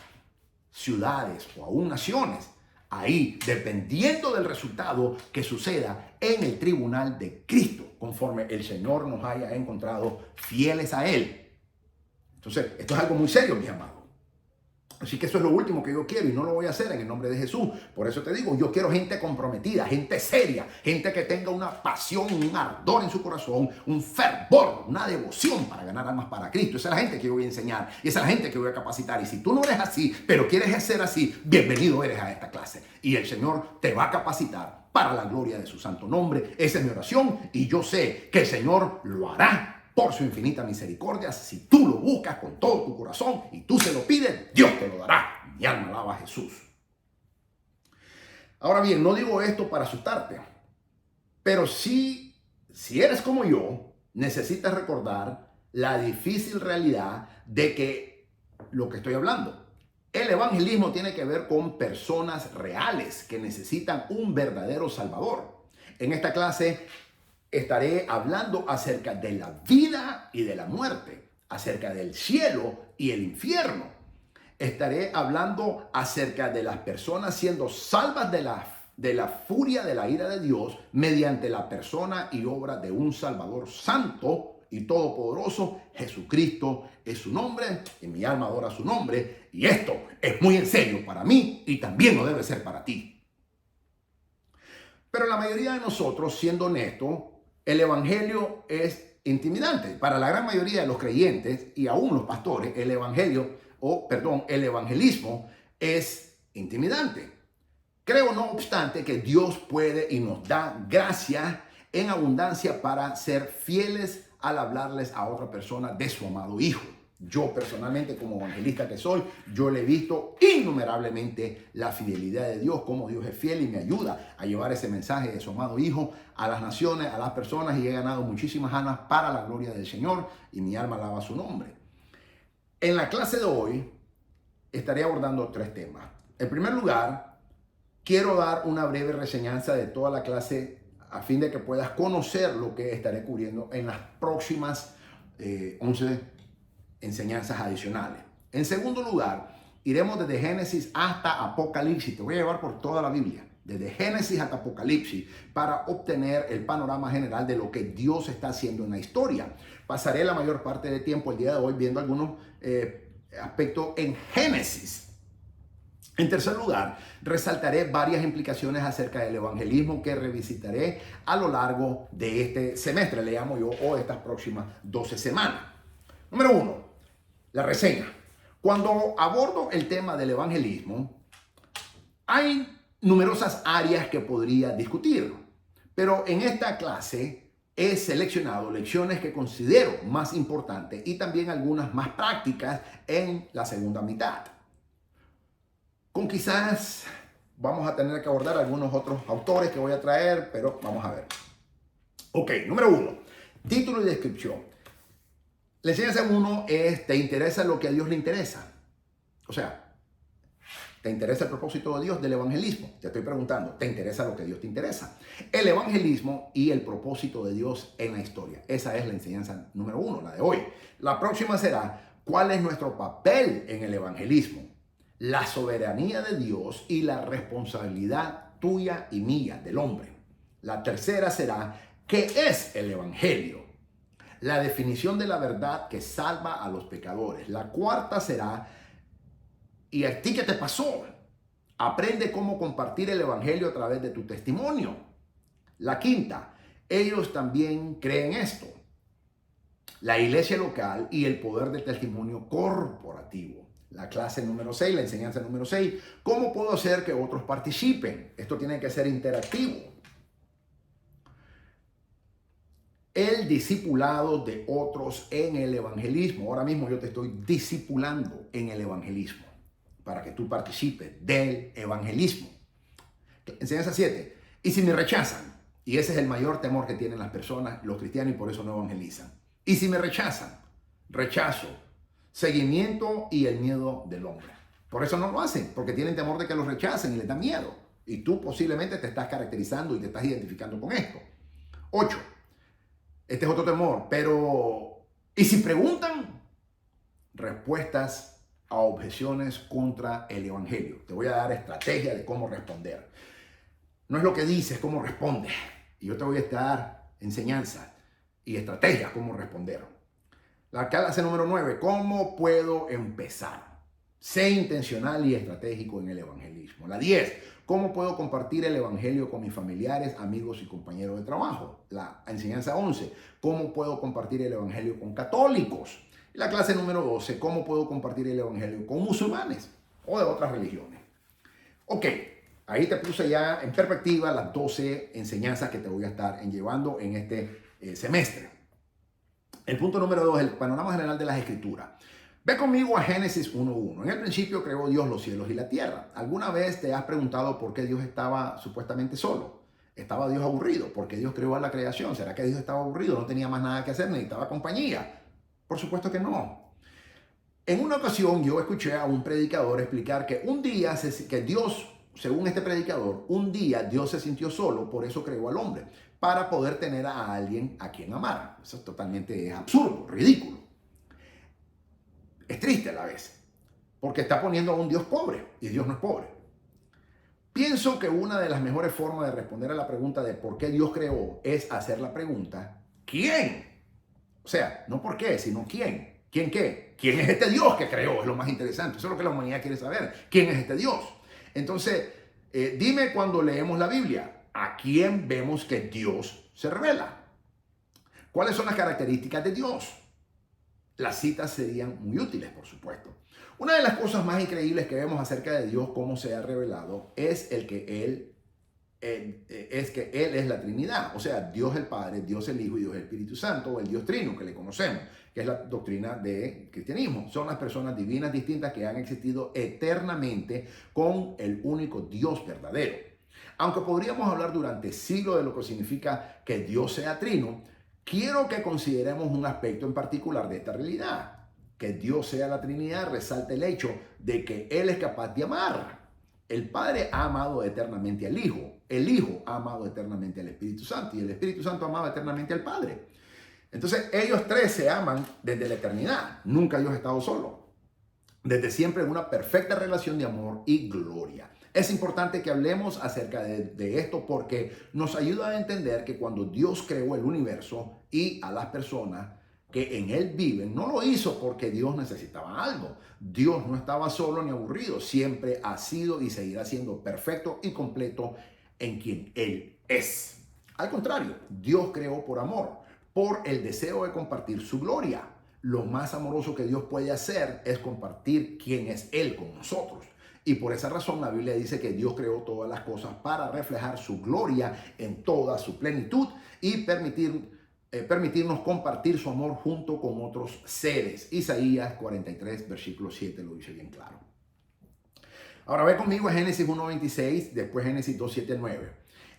ciudades o aún naciones. Ahí, dependiendo del resultado que suceda en el tribunal de Cristo, conforme el Señor nos haya encontrado fieles a Él. Entonces, esto es algo muy serio, mis amados. Así que eso es lo último que yo quiero y no lo voy a hacer en el nombre de Jesús. Por eso te digo, yo quiero gente comprometida, gente seria, gente que tenga una pasión, un ardor en su corazón, un fervor, una devoción para ganar almas para Cristo. Esa es la gente que yo voy a enseñar y esa es la gente que voy a capacitar. Y si tú no eres así, pero quieres ser así, bienvenido eres a esta clase. Y el Señor te va a capacitar para la gloria de su santo nombre. Esa es mi oración y yo sé que el Señor lo hará por su infinita misericordia. Si tú lo buscas con todo tu corazón y tú se lo pides, Dios te lo dará. Mi alma alaba a Jesús. Ahora bien, no digo esto para asustarte, pero si eres como yo, necesitas recordar la difícil realidad de que lo que estoy hablando, el evangelismo tiene que ver con personas reales que necesitan un verdadero Salvador. En esta clase estaré hablando acerca de la vida y de la muerte, acerca del cielo y el infierno. Estaré hablando acerca de las personas siendo salvas de la furia de la ira de Dios mediante la persona y obra de un Salvador santo y todopoderoso. Jesucristo es su nombre y mi alma adora su nombre. Y esto es muy en serio para mí y también lo debe ser para ti. Pero la mayoría de nosotros, siendo honestos, el evangelio es intimidante. Para la gran mayoría de los creyentes y aún los pastores, el evangelismo es intimidante. Creo, no obstante, que Dios puede y nos da gracia en abundancia para ser fieles al hablarles a otra persona de su amado Hijo. Yo personalmente, como evangelista que soy, yo le he visto innumerablemente la fidelidad de Dios, cómo Dios es fiel y me ayuda a llevar ese mensaje de su amado Hijo a las naciones, a las personas, y he ganado muchísimas almas para la gloria del Señor y mi alma alaba su nombre. En la clase de hoy estaré abordando 3 temas. En primer lugar, quiero dar una breve reseñanza de toda la clase a fin de que puedas conocer lo que estaré cubriendo en las próximas 11 enseñanzas adicionales. En segundo lugar, iremos desde Génesis hasta Apocalipsis. Te voy a llevar por toda la Biblia, desde Génesis hasta Apocalipsis, para obtener el panorama general de lo que Dios está haciendo en la historia. Pasaré la mayor parte del tiempo el día de hoy viendo algunos aspectos en Génesis. En tercer lugar, resaltaré varias implicaciones acerca del evangelismo que revisitaré a lo largo de este semestre, le llamo yo, o estas próximas 12 semanas. Número 1, la reseña. Cuando abordo el tema del evangelismo, hay numerosas áreas que podría discutir, Pero en esta clase he seleccionado lecciones que considero más importantes y también algunas más prácticas en la segunda mitad. Con quizás vamos a tener que abordar algunos otros autores que voy a traer, pero vamos a ver. Ok, número 1. Título y descripción. La enseñanza 1 es: ¿te interesa lo que a Dios le interesa? O sea, ¿te interesa el propósito de Dios del evangelismo? Te estoy preguntando, ¿te interesa lo que a Dios te interesa? El evangelismo y el propósito de Dios en la historia. Esa es la enseñanza número 1, la de hoy. La próxima será: ¿cuál es nuestro papel en el evangelismo? La soberanía de Dios y la responsabilidad tuya y mía, del hombre. La tercera será: ¿qué es el evangelio? La definición de la verdad que salva a los pecadores. La cuarta será: ¿y a ti qué te pasó? Aprende cómo compartir el evangelio a través de tu testimonio. La quinta: ellos también creen esto. La iglesia local y el poder del testimonio corporativo. La clase número 6, la enseñanza número 6, ¿cómo puedo hacer que otros participen? Esto tiene que ser interactivo. El discipulado de otros en el evangelismo. Ahora mismo yo te estoy discipulando en el evangelismo para que tú participes del evangelismo. Enseñanza 7. ¿Y si me rechazan? Y ese es el mayor temor que tienen las personas, los cristianos, y por eso no evangelizan. ¿Y si me rechazan? Rechazo, seguimiento y el miedo del hombre. Por eso no lo hacen, porque tienen temor de que los rechacen y les da miedo. Y tú posiblemente te estás caracterizando y te estás identificando con esto. 8. Este es otro temor, pero ¿y si preguntan? Respuestas a objeciones contra el evangelio. Te voy a dar estrategia de cómo responder. No es lo que dices, es cómo respondes. Y yo te voy a dar enseñanza y estrategias cómo responder. La clase número 9, ¿cómo puedo empezar? Sé intencional y estratégico en el evangelismo. La 10, ¿cómo puedo compartir el evangelio con mis familiares, amigos y compañeros de trabajo? La enseñanza 11, ¿cómo puedo compartir el evangelio con católicos? La clase número 12, ¿cómo puedo compartir el evangelio con musulmanes o de otras religiones? Ok, ahí te puse ya en perspectiva las 12 enseñanzas que te voy a estar llevando en este semestre. El punto número 2, el panorama general de las escrituras. Ve conmigo a Génesis 1:1. En el principio creó Dios los cielos y la tierra. ¿Alguna vez te has preguntado por qué Dios estaba supuestamente solo? ¿Estaba Dios aburrido? ¿Por qué Dios creó a la creación? ¿Será que Dios estaba aburrido? ¿No tenía más nada que hacer? ¿Necesitaba compañía? Por supuesto que no. En una ocasión yo escuché a un predicador explicar que un día, que Dios, según este predicador, un día Dios se sintió solo, por eso creó al hombre, para poder tener a alguien a quien amar. Eso es totalmente absurdo, ridículo. Es triste a la vez, porque está poniendo a un Dios pobre, y Dios no es pobre. Pienso que una de las mejores formas de responder a la pregunta de por qué Dios creó es hacer la pregunta, ¿quién? O sea, no por qué, sino quién. ¿Quién qué? ¿Quién es este Dios que creó? Es lo más interesante. Eso es lo que la humanidad quiere saber. ¿Quién es este Dios? Entonces, dime cuando leemos la Biblia, ¿a quién vemos que Dios se revela? ¿Cuáles son las características de Dios? Las citas serían muy útiles, por supuesto. Una de las cosas más increíbles que vemos acerca de Dios, cómo se ha revelado, es que Él es la Trinidad. O sea, Dios el Padre, Dios el Hijo y Dios el Espíritu Santo, o el Dios Trino que le conocemos, que es la doctrina del cristianismo. Son las personas divinas distintas que han existido eternamente con el único Dios verdadero. Aunque podríamos hablar durante siglos de lo que significa que Dios sea trino, quiero que consideremos un aspecto en particular de esta realidad. Que Dios sea la Trinidad resalta el hecho de que Él es capaz de amar. El Padre ha amado eternamente al Hijo. El Hijo ha amado eternamente al Espíritu Santo. Y el Espíritu Santo ha amado eternamente al Padre. Entonces, ellos tres se aman desde la eternidad. Nunca Dios ha estado solo. Desde siempre en una perfecta relación de amor y gloria. Es importante que hablemos acerca de esto porque nos ayuda a entender que cuando Dios creó el universo y a las personas que en él viven, no lo hizo porque Dios necesitaba algo. Dios no estaba solo ni aburrido. Siempre ha sido y seguirá siendo perfecto y completo en quien Él es. Al contrario, Dios creó por amor, por el deseo de compartir su gloria. Lo más amoroso que Dios puede hacer es compartir quién es Él con nosotros. Y por esa razón la Biblia dice que Dios creó todas las cosas para reflejar su gloria en toda su plenitud y permitirnos compartir su amor junto con otros seres. Isaías 43, versículo 7 lo dice bien claro. Ahora ve conmigo a Génesis 1:26, después Génesis 2:7-9.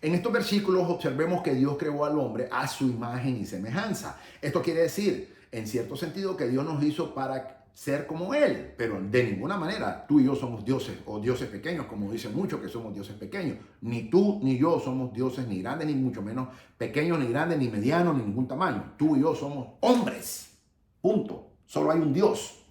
En estos versículos observemos que Dios creó al hombre a su imagen y semejanza. Esto quiere decir, en cierto sentido, que Dios nos hizo para ser como Él, pero de ninguna manera tú y yo somos dioses o dioses pequeños, como dicen muchos que somos dioses pequeños. Ni tú ni yo somos dioses ni grandes, ni mucho menos pequeños, ni grandes, ni medianos, ni ningún tamaño. Tú y yo somos hombres. Punto. Solo hay un Dios.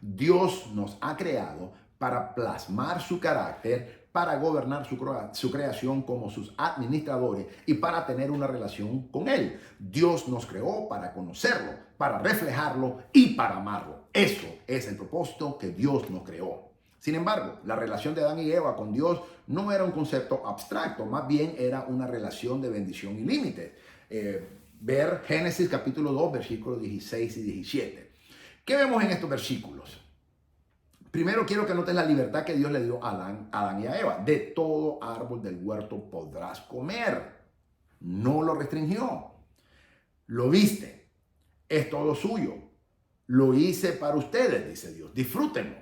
Dios nos ha creado para plasmar su carácter, para gobernar su creación como sus administradores y para tener una relación con Él. Dios nos creó para conocerlo, para reflejarlo y para amarlo. Eso es el propósito que Dios nos creó. Sin embargo, la relación de Adán y Eva con Dios no era un concepto abstracto, más bien era una relación de bendición y límites. Ver Génesis capítulo 2, versículos 16 y 17. ¿Qué vemos en estos versículos? Primero quiero que notes la libertad que Dios le dio a Adán y a Eva. De todo árbol del huerto podrás comer. No lo restringió. Lo viste. Es todo suyo. Lo hice para ustedes, dice Dios. Disfrútenlo.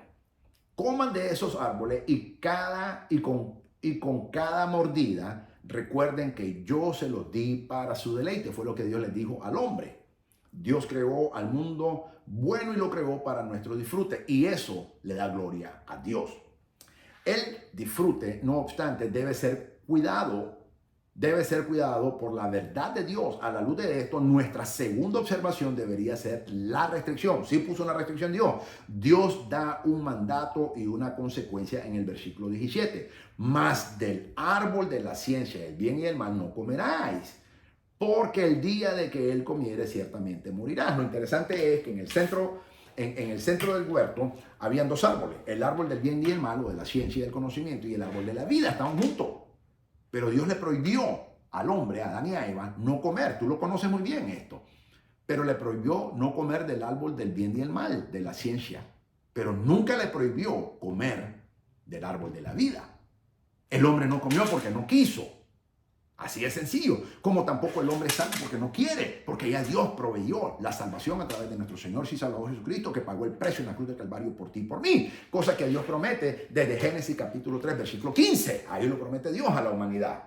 Coman de esos árboles y con cada mordida recuerden que yo se los di para su deleite. Fue lo que Dios les dijo al hombre. Dios creó al mundo bueno y lo creó para nuestro disfrute y eso le da gloria a Dios. El disfrute, no obstante, debe ser cuidado por la verdad de Dios. A la luz de esto, nuestra segunda observación debería ser la restricción. Sí puso una restricción Dios. Dios da un mandato y una consecuencia en el versículo 17. Mas del árbol de la ciencia del bien y el mal no comeráis, porque el día de que él comiere ciertamente morirás. Lo interesante es que en el centro del huerto habían dos árboles, el árbol del bien y el mal, o de la ciencia y del conocimiento, y el árbol de la vida, estaban juntos. Pero Dios le prohibió al hombre, a Adán y a Eva, no comer. Tú lo conoces muy bien esto. Pero le prohibió no comer del árbol del bien y el mal, de la ciencia. Pero nunca le prohibió comer del árbol de la vida. El hombre no comió porque no quiso. Así es sencillo, como tampoco el hombre es santo porque no quiere, porque ya Dios proveyó la salvación a través de nuestro Señor y Salvador Jesucristo, que pagó el precio en la cruz del Calvario por ti y por mí, cosa que Dios promete desde Génesis capítulo 3, versículo 15, ahí lo promete Dios a la humanidad.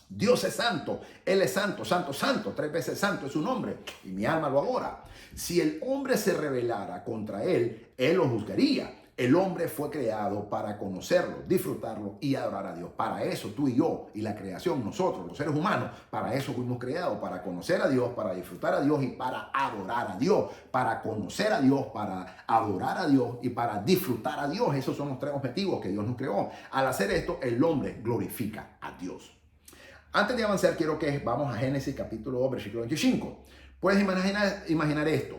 Dios es santo, Él es santo, santo, santo, 3 veces santo es su nombre, y mi alma lo adora. Si el hombre se rebelara contra Él, Él lo juzgaría. El hombre fue creado para conocerlo, disfrutarlo y adorar a Dios. Para eso tú y yo y la creación, nosotros, los seres humanos, para eso fuimos creados, para conocer a Dios, para disfrutar a Dios y para adorar a Dios. Para conocer a Dios, para adorar a Dios y para disfrutar a Dios. Esos son los 3 objetivos que Dios nos creó. Al hacer esto, el hombre glorifica a Dios. Antes de avanzar, quiero que vamos a Génesis capítulo 2, versículo 25. Puedes imaginar esto.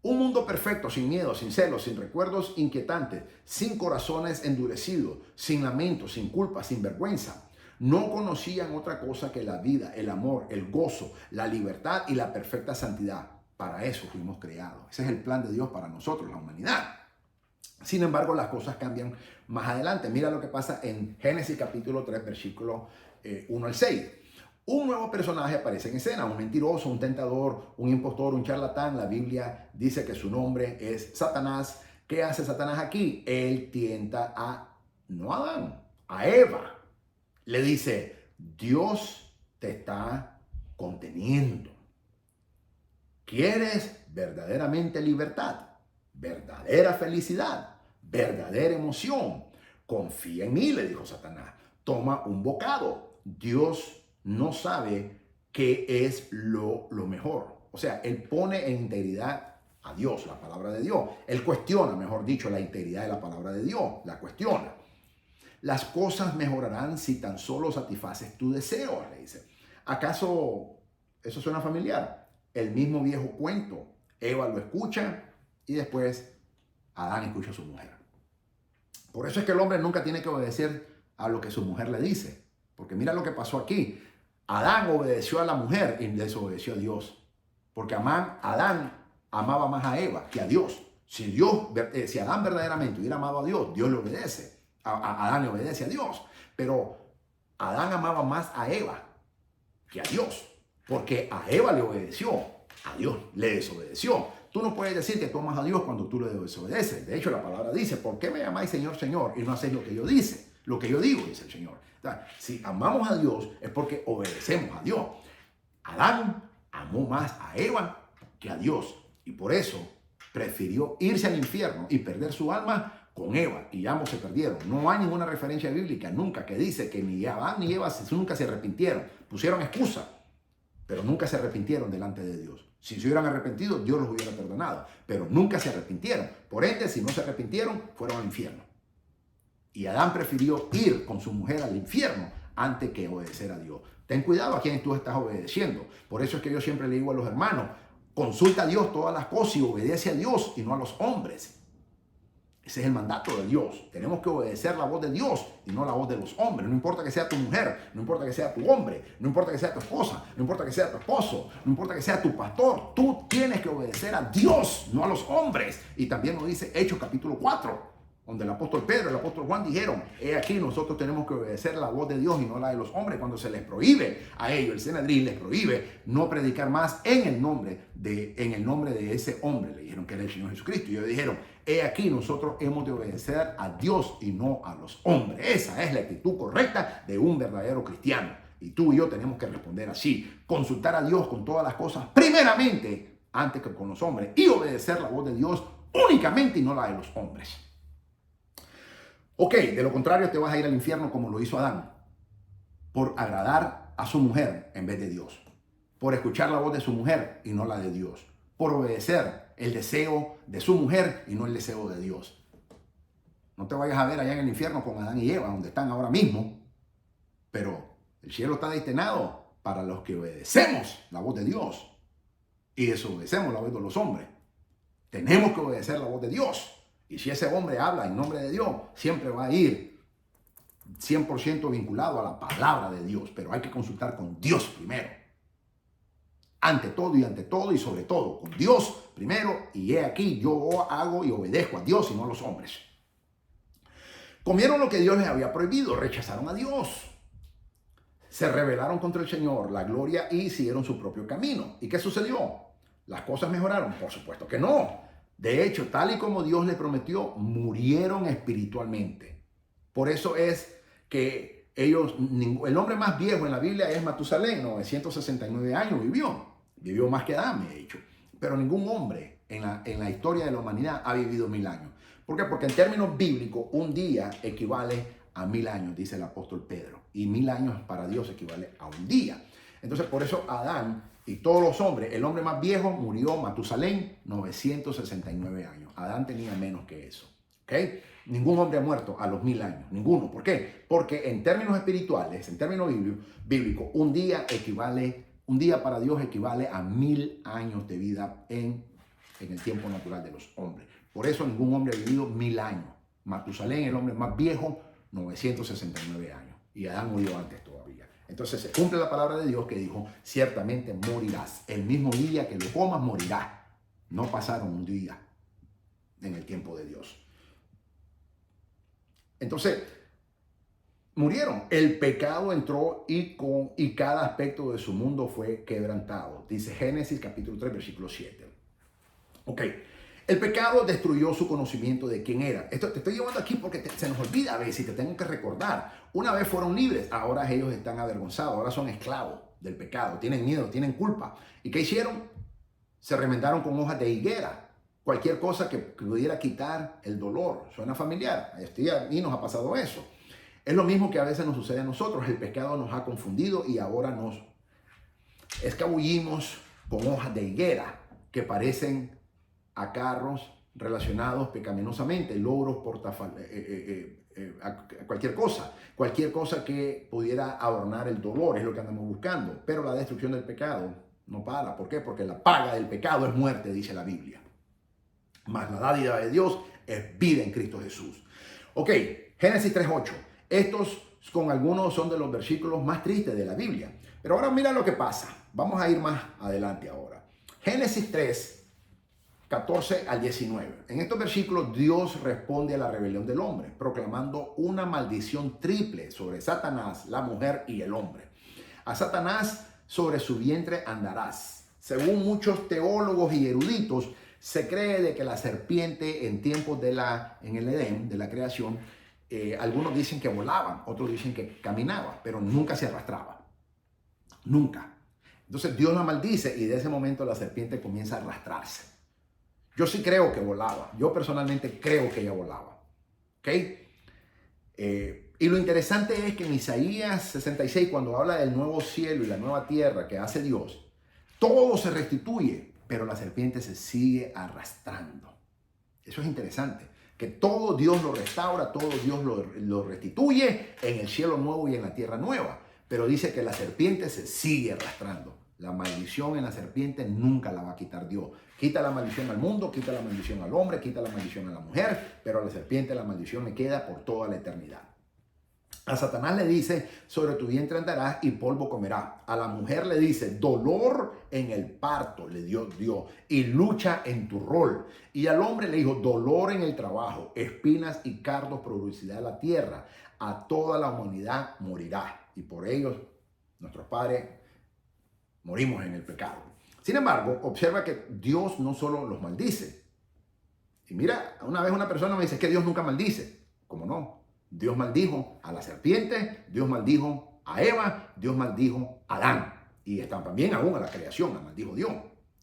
Un mundo perfecto, sin miedo, sin celos, sin recuerdos inquietantes, sin corazones endurecidos, sin lamento, sin culpa, sin vergüenza. No conocían otra cosa que la vida, el amor, el gozo, la libertad y la perfecta santidad. Para eso fuimos creados. Ese es el plan de Dios para nosotros, la humanidad. Sin embargo, las cosas cambian más adelante. Mira lo que pasa en Génesis capítulo 3, versículo 1 al 6. Un nuevo personaje aparece en escena, un mentiroso, un tentador, un impostor, un charlatán. La Biblia dice que su nombre es Satanás. ¿Qué hace Satanás aquí? Él tienta no a Adán, a Eva. Le dice, Dios te está conteniendo. ¿Quieres verdaderamente libertad, verdadera felicidad, verdadera emoción? Confía en mí, le dijo Satanás. Toma un bocado. Dios no sabe qué es lo mejor. O sea, él pone en integridad a Dios, la palabra de Dios. Él cuestiona, mejor dicho, la integridad de la palabra de Dios. La cuestiona. Las cosas mejorarán si tan solo satisfaces tu deseo, le dice. ¿Acaso eso suena familiar? El mismo viejo cuento. Eva lo escucha y después Adán escucha a su mujer. Por eso es que el hombre nunca tiene que obedecer a lo que su mujer le dice. Porque mira lo que pasó aquí. Adán obedeció a la mujer y desobedeció a Dios. Porque Adán amaba más a Eva que a Dios. Si Adán verdaderamente hubiera amado a Dios, Dios le obedece. Adán le obedece a Dios. Pero Adán amaba más a Eva que a Dios. Porque a Eva le obedeció, a Dios le desobedeció. Tú no puedes decir que tú amas a Dios cuando tú le desobedeces. De hecho, la palabra dice, ¿por qué me llamáis Señor, Señor? Y no hacéis lo que yo dice, lo que yo digo, dice el Señor. O sea, si amamos a Dios es porque obedecemos a Dios. Adán amó más a Eva que a Dios. Y por eso prefirió irse al infierno y perder su alma con Eva. Y ambos se perdieron. No hay ninguna referencia bíblica nunca que dice que ni Adán ni Eva nunca se arrepintieron. Pusieron excusa, pero nunca se arrepintieron delante de Dios. Si se hubieran arrepentido, Dios los hubiera perdonado. Pero nunca se arrepintieron. Por ende, si no se arrepintieron, fueron al infierno. Y Adán prefirió ir con su mujer al infierno antes que obedecer a Dios. Ten cuidado a quien tú estás obedeciendo. Por eso es que yo siempre le digo a los hermanos, consulta a Dios todas las cosas y obedece a Dios y no a los hombres. Ese es el mandato de Dios. Tenemos que obedecer la voz de Dios y no la voz de los hombres. No importa que sea tu mujer, no importa que sea tu hombre, no importa que sea tu esposa, no importa que sea tu esposo, no importa que sea tu pastor. Tú tienes que obedecer a Dios, no a los hombres. Y también lo dice Hechos capítulo 4. Donde el apóstol Pedro y el apóstol Juan dijeron, he aquí nosotros tenemos que obedecer la voz de Dios y no la de los hombres. Cuando se les prohíbe a ellos, el Sanedrín les prohíbe no predicar más en el nombre de ese hombre. Le dijeron que era el Señor Jesucristo. Y ellos dijeron, he aquí nosotros hemos de obedecer a Dios y no a los hombres. Esa es la actitud correcta de un verdadero cristiano. Y tú y yo tenemos que responder así. Consultar a Dios con todas las cosas, primeramente, antes que con los hombres. Y obedecer la voz de Dios únicamente y no la de los hombres. Ok, de lo contrario te vas a ir al infierno como lo hizo Adán, por agradar a su mujer en vez de Dios, por escuchar la voz de su mujer y no la de Dios, por obedecer el deseo de su mujer y no el deseo de Dios. No te vayas a ver allá en el infierno con Adán y Eva, donde están ahora mismo, pero el cielo está destinado para los que obedecemos la voz de Dios y desobedecemos la voz de los hombres. Tenemos que obedecer la voz de Dios. Y si ese hombre habla en nombre de Dios, siempre va a ir 100% vinculado a la palabra de Dios. Pero hay que consultar con Dios primero. Ante todo y sobre todo. Con Dios primero. Y he aquí, yo hago y obedezco a Dios y no a los hombres. Comieron lo que Dios les había prohibido. Rechazaron a Dios. Se rebelaron contra el Señor, la gloria, y siguieron su propio camino. ¿Y qué sucedió? ¿Las cosas mejoraron? Por supuesto que no. De hecho, tal y como Dios les prometió, murieron espiritualmente. Por eso es que el hombre más viejo en la Biblia es Matusalén, 969 años vivió. Vivió más que Adán, de hecho. Pero ningún hombre en la historia de la humanidad ha vivido 1000 años. ¿Por qué? Porque en términos bíblicos, un día equivale a 1000 años, dice el apóstol Pedro. Y 1000 años para Dios equivale a un día. Entonces, por eso Adán y todos los hombres, el hombre más viejo murió, Matusalén, 969 años. Adán tenía menos que eso. ¿Okay? Ningún hombre ha muerto a los 1000 años. Ninguno. ¿Por qué? Porque en términos espirituales, en términos bíblicos, un día para Dios equivale a 1000 años de vida en el tiempo natural de los hombres. Por eso ningún hombre ha vivido 1000 años. Matusalén, el hombre más viejo, 969 años. Y Adán murió antes todavía. Entonces se cumple la palabra de Dios que dijo, ciertamente morirás. El mismo día que lo comas, morirás. No pasaron un día en el tiempo de Dios. Entonces, murieron. El pecado entró y cada aspecto de su mundo fue quebrantado. Dice Génesis capítulo 3, versículo 7. Ok. El pecado destruyó su conocimiento de quién era. Esto te estoy llevando aquí porque se nos olvida a veces y te tengo que recordar. Una vez fueron libres, ahora ellos están avergonzados, ahora son esclavos del pecado, tienen miedo, tienen culpa. ¿Y qué hicieron? Se remendaron con hojas de higuera. Cualquier cosa que pudiera quitar el dolor. Suena familiar. A mí nos ha pasado eso. Es lo mismo que a veces nos sucede a nosotros. El pecado nos ha confundido y ahora nos escabullimos con hojas de higuera que parecen a carros relacionados pecaminosamente, logros, cualquier cosa que pudiera adornar el dolor es lo que andamos buscando. Pero la destrucción del pecado no para. ¿Por qué? Porque la paga del pecado es muerte, dice la Biblia. Mas la dádiva de Dios es vida en Cristo Jesús. Ok, Génesis 3:8. Estos con algunos son de los versículos más tristes de la Biblia. Pero ahora mira lo que pasa. Vamos a ir más adelante ahora. Génesis 3. 14 al 19. En estos versículos Dios responde a la rebelión del hombre, proclamando una maldición triple sobre Satanás, la mujer y el hombre. A Satanás sobre su vientre andarás. Según muchos teólogos y eruditos, se cree de que la serpiente en tiempos en el Edén, de la creación, algunos dicen que volaban, otros dicen que caminaba, pero nunca se arrastraba. Nunca. Entonces Dios la maldice y de ese momento la serpiente comienza a arrastrarse. Yo sí creo que volaba. Yo personalmente creo que ella volaba. ¿Ok? Y lo interesante es que en Isaías 66, cuando habla del nuevo cielo y la nueva tierra que hace Dios, todo se restituye, pero la serpiente se sigue arrastrando. Eso es interesante. Que todo Dios lo restaura, todo Dios lo restituye en el cielo nuevo y en la tierra nueva. Pero dice que la serpiente se sigue arrastrando. La maldición en la serpiente nunca la va a quitar Dios. Quita la maldición al mundo, quita la maldición al hombre, quita la maldición a la mujer, pero a la serpiente la maldición le queda por toda la eternidad. A Satanás le dice, sobre tu vientre andarás y polvo comerás. A la mujer le dice, dolor en el parto le dio Dios y lucha en tu rol. Y al hombre le dijo, dolor en el trabajo, espinas y cardos producirá la tierra. A toda la humanidad morirá. Y por ellos, nuestros padres, morimos en el pecado. Sin embargo, observa que Dios no solo los maldice. Y mira, una vez una persona me dice que Dios nunca maldice. ¿Cómo no? Dios maldijo a la serpiente, Dios maldijo a Eva, Dios maldijo a Adán. Y están también aún a la creación, la maldijo Dios.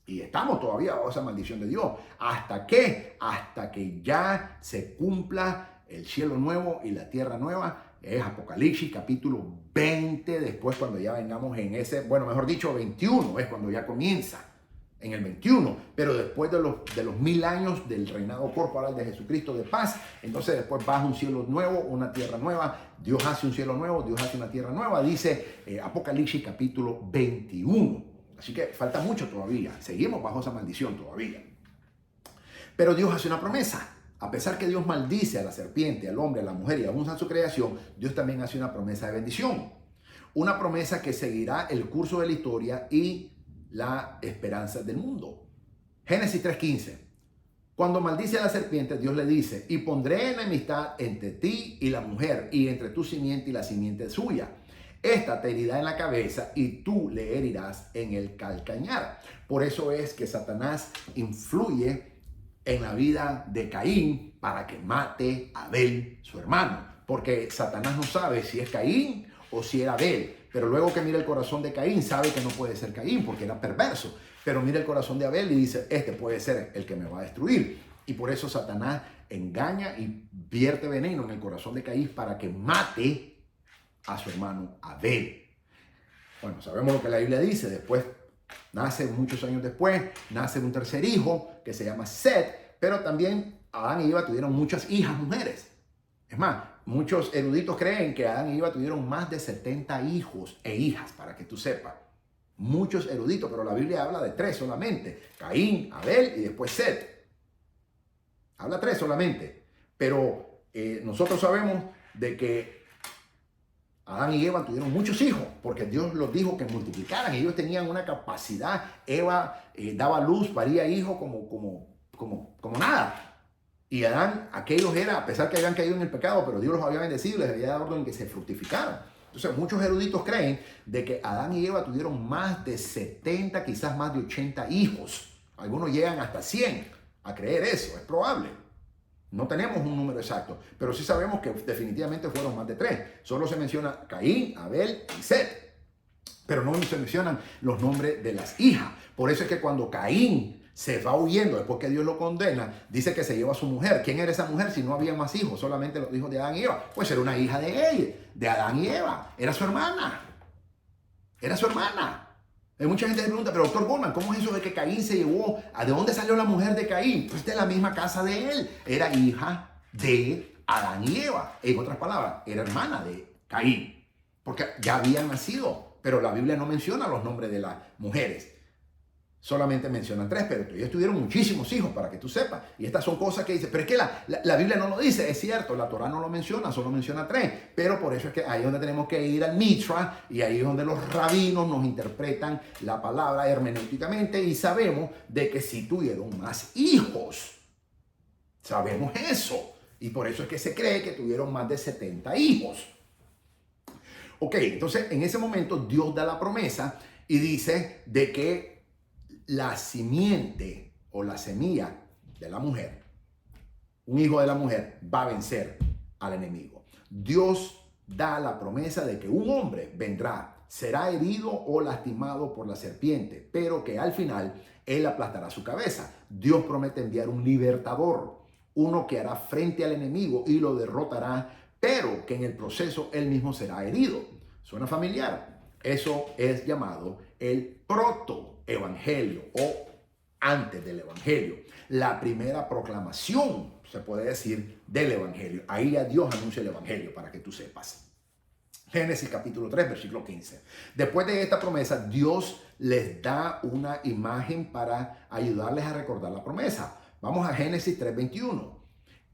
Y estamos todavía bajo esa maldición de Dios. ¿Hasta qué? Hasta que ya se cumpla el cielo nuevo y la tierra nueva. Es Apocalipsis capítulo 20, después cuando ya vengamos en ese, bueno, mejor dicho, 21, es cuando ya comienza. En el 21, pero después de los 1000 años del reinado corporal de Jesucristo de paz, entonces después baja un cielo nuevo, una tierra nueva, Dios hace un cielo nuevo, Dios hace una tierra nueva, dice Apocalipsis capítulo 21. Así que falta mucho todavía, seguimos bajo esa maldición todavía. Pero Dios hace una promesa. A pesar que Dios maldice a la serpiente, al hombre, a la mujer y aún a su creación, Dios también hace una promesa de bendición. Una promesa que seguirá el curso de la historia y la esperanza del mundo. Génesis 3:15. Cuando maldice a la serpiente, Dios le dice, y pondré enemistad entre ti y la mujer, y entre tu simiente y la simiente suya. Esta te herirá en la cabeza y tú le herirás en el calcañar. Por eso es que Satanás influye en la vida de Caín para que mate a Abel, su hermano. Porque Satanás no sabe si es Caín o si era Abel. Pero luego que mira el corazón de Caín, sabe que no puede ser Caín porque era perverso. Pero mira el corazón de Abel y dice, este puede ser el que me va a destruir. Y por eso Satanás engaña y vierte veneno en el corazón de Caín para que mate a su hermano Abel. Bueno, sabemos lo que la Biblia dice. Después, nace muchos años después, nace un tercer hijo que se llama Set. Pero también Adán y Eva tuvieron muchas hijas mujeres. Es más, muchos eruditos creen que Adán y Eva tuvieron más de 70 hijos e hijas, para que tú sepas. Muchos eruditos, pero la Biblia habla de 3 solamente. Caín, Abel y después Set. Habla 3 solamente. Pero nosotros sabemos de que Adán y Eva tuvieron muchos hijos, porque Dios los dijo que multiplicaran. Ellos tenían una capacidad. Eva daba luz, paría hijos como nada. Y Adán, aquellos era, a pesar que habían caído en el pecado, pero Dios los había bendecido y les había dado orden que se fructificaran. Entonces muchos eruditos creen de que Adán y Eva tuvieron más de 70, quizás más de 80 hijos. Algunos llegan hasta 100 a creer eso, es probable. No tenemos un número exacto, pero sí sabemos que definitivamente fueron más de 3. Solo se menciona Caín, Abel y Set, pero no se mencionan los nombres de las hijas. Por eso es que cuando Caín se va huyendo después que Dios lo condena, dice que se lleva a su mujer. ¿Quién era esa mujer si no había más hijos? Solamente los hijos de Adán y Eva. Pues era una hija de él, de Adán y Eva. Era su hermana. Era su hermana. Hay mucha gente que pregunta, pero doctor Goldman, ¿cómo es eso de que Caín se llevó? ¿De dónde salió la mujer de Caín? Pues de la misma casa de él. Era hija de Adán y Eva. En otras palabras, era hermana de Caín. Porque ya habían nacido. Pero la Biblia no menciona los nombres de las mujeres. solamente mencionan 3, pero ellos tuvieron muchísimos hijos, para que tú sepas. Y estas son cosas que dice, pero es que la Biblia no lo dice, es cierto, la Torá no lo menciona, solo menciona 3. Pero por eso es que ahí es donde tenemos que ir al Mitra, y ahí es donde los rabinos nos interpretan la palabra hermenéuticamente, y sabemos de que sí tuvieron más hijos. Sabemos eso. Y por eso es que se cree que tuvieron más de 70 hijos. Ok, entonces en ese momento Dios da la promesa y dice de que la simiente o la semilla de la mujer, un hijo de la mujer, va a vencer al enemigo. Dios da la promesa de que un hombre vendrá, será herido o lastimado por la serpiente, pero que al final él aplastará su cabeza. Dios promete enviar un libertador, uno que hará frente al enemigo y lo derrotará, pero que en el proceso él mismo será herido. ¿Suena familiar? Eso es llamado el protoevangelio o antes del evangelio. La primera proclamación, se puede decir, del evangelio. Ahí ya Dios anuncia el evangelio, para que tú sepas. Génesis capítulo 3, versículo 15. Después de esta promesa, Dios les da una imagen para ayudarles a recordar la promesa. Vamos a Génesis 3:21.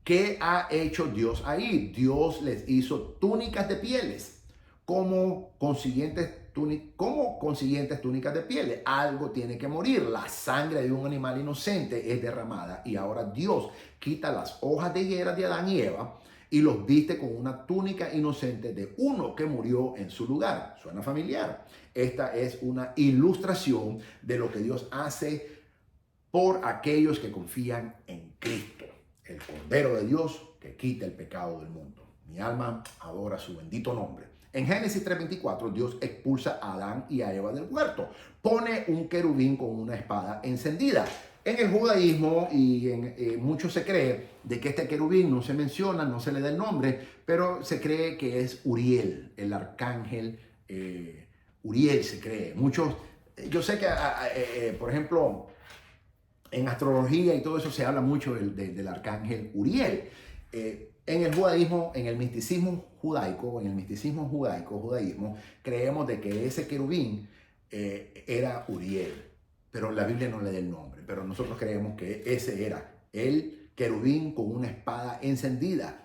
¿Qué ha hecho Dios ahí? Dios les hizo túnicas de pieles, como consiguientes túnicas de pieles. Algo tiene que morir. La sangre de un animal inocente es derramada, y ahora Dios quita las hojas de higuera de Adán y Eva y los viste con una túnica inocente de uno que murió en su lugar. ¿Suena familiar? Esta es una ilustración de lo que Dios hace por aquellos que confían en Cristo, el Cordero de Dios que quita el pecado del mundo. Mi alma adora su bendito nombre. En Génesis 3:24, Dios expulsa a Adán y a Eva del huerto. Pone un querubín con una espada encendida. En el judaísmo y en muchos se cree de que este querubín no se menciona, no se le da el nombre, pero se cree que es Uriel, el arcángel Uriel se cree. Muchos, yo sé que, por ejemplo, en astrología y todo eso se habla mucho del arcángel Uriel. En el judaísmo, en el misticismo judaico, judaísmo, creemos de que ese querubín era Uriel, pero la Biblia no le da el nombre, pero nosotros creemos que ese era el querubín con una espada encendida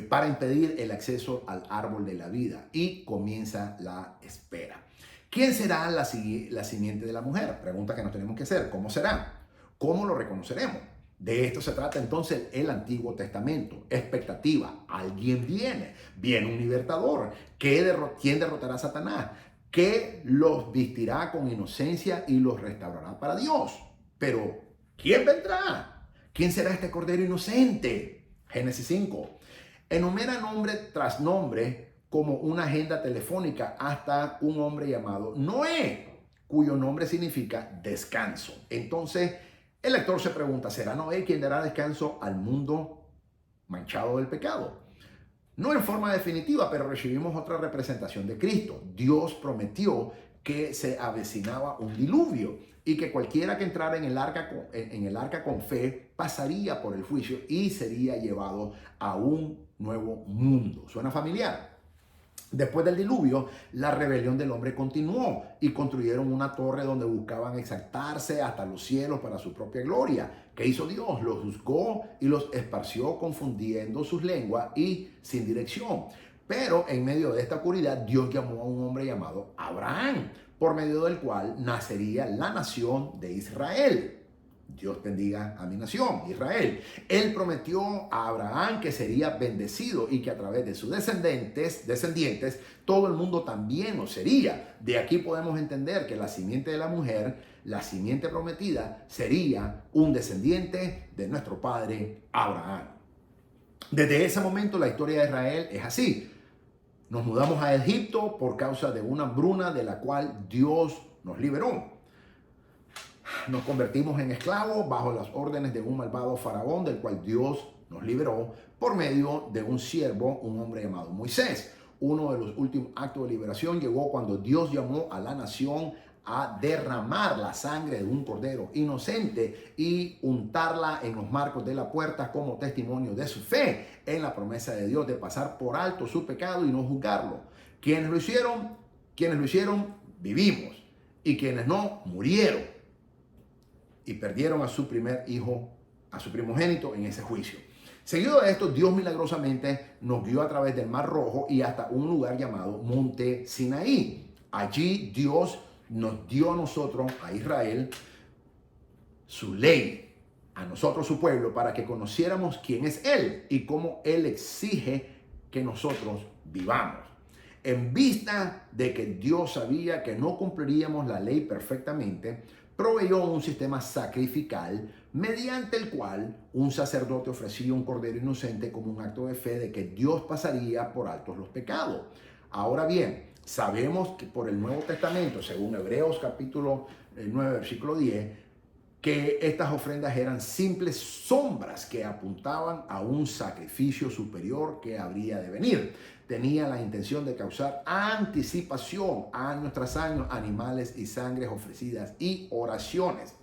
para impedir el acceso al árbol de la vida, y comienza la espera. ¿Quién será la simiente de la mujer? Pregunta que nos tenemos que hacer. ¿Cómo será? ¿Cómo lo reconoceremos? De esto se trata entonces el Antiguo Testamento. Expectativa. Alguien viene. Viene un libertador. ¿Quién derrotará a Satanás? Que los vestirá con inocencia y los restaurará para Dios. Pero, ¿quién vendrá? ¿Quién será este Cordero inocente? Génesis 5. Enumera nombre tras nombre como una agenda telefónica hasta un hombre llamado Noé, cuyo nombre significa descanso. Entonces, el lector se pregunta, ¿será Noé quien dará descanso al mundo manchado del pecado? No en forma definitiva, pero recibimos otra representación de Cristo. Dios prometió que se avecinaba un diluvio y que cualquiera que entrara en el arca con fe pasaría por el juicio y sería llevado a un nuevo mundo. ¿Suena familiar? Después del diluvio, la rebelión del hombre continuó y construyeron una torre donde buscaban exaltarse hasta los cielos para su propia gloria. ¿Qué hizo Dios? Los juzgó y los esparció confundiendo sus lenguas y sin dirección. Pero en medio de esta oscuridad, Dios llamó a un hombre llamado Abraham, por medio del cual nacería la nación de Israel. Dios bendiga a mi nación, Israel. Él prometió a Abraham que sería bendecido y que a través de sus descendientes, todo el mundo también lo sería. De aquí podemos entender que la simiente de la mujer, la simiente prometida, sería un descendiente de nuestro padre Abraham. Desde ese momento la historia de Israel es así. Nos mudamos a Egipto por causa de una hambruna de la cual Dios nos liberó. Nos convertimos en esclavos bajo las órdenes de un malvado faraón, del cual Dios nos liberó por medio de un siervo, un hombre llamado Moisés. Uno de los últimos actos de liberación llegó cuando Dios llamó a la nación a derramar la sangre de un cordero inocente y untarla en los marcos de la puerta como testimonio de su fe en la promesa de Dios de pasar por alto su pecado y no juzgarlo. Quienes lo hicieron, vivimos, y quienes no, murieron. y perdieron a su primer hijo, a su primogénito en ese juicio. Seguido de esto, Dios milagrosamente nos guió a través del Mar Rojo y hasta un lugar llamado Monte Sinaí. Allí Dios nos dio a nosotros, a Israel, su ley, a nosotros su pueblo, para que conociéramos quién es Él y cómo Él exige que nosotros vivamos. En vista de que Dios sabía que no cumpliríamos la ley perfectamente, proveyó un sistema sacrificial mediante el cual un sacerdote ofrecía un cordero inocente como un acto de fe de que Dios pasaría por altos los pecados. Ahora bien, sabemos que por el Nuevo Testamento, según Hebreos capítulo 9, versículo 10, que estas ofrendas eran simples sombras que apuntaban a un sacrificio superior que habría de venir. Tenía la intención de causar anticipación año tras año, animales y sangres ofrecidas y oraciones.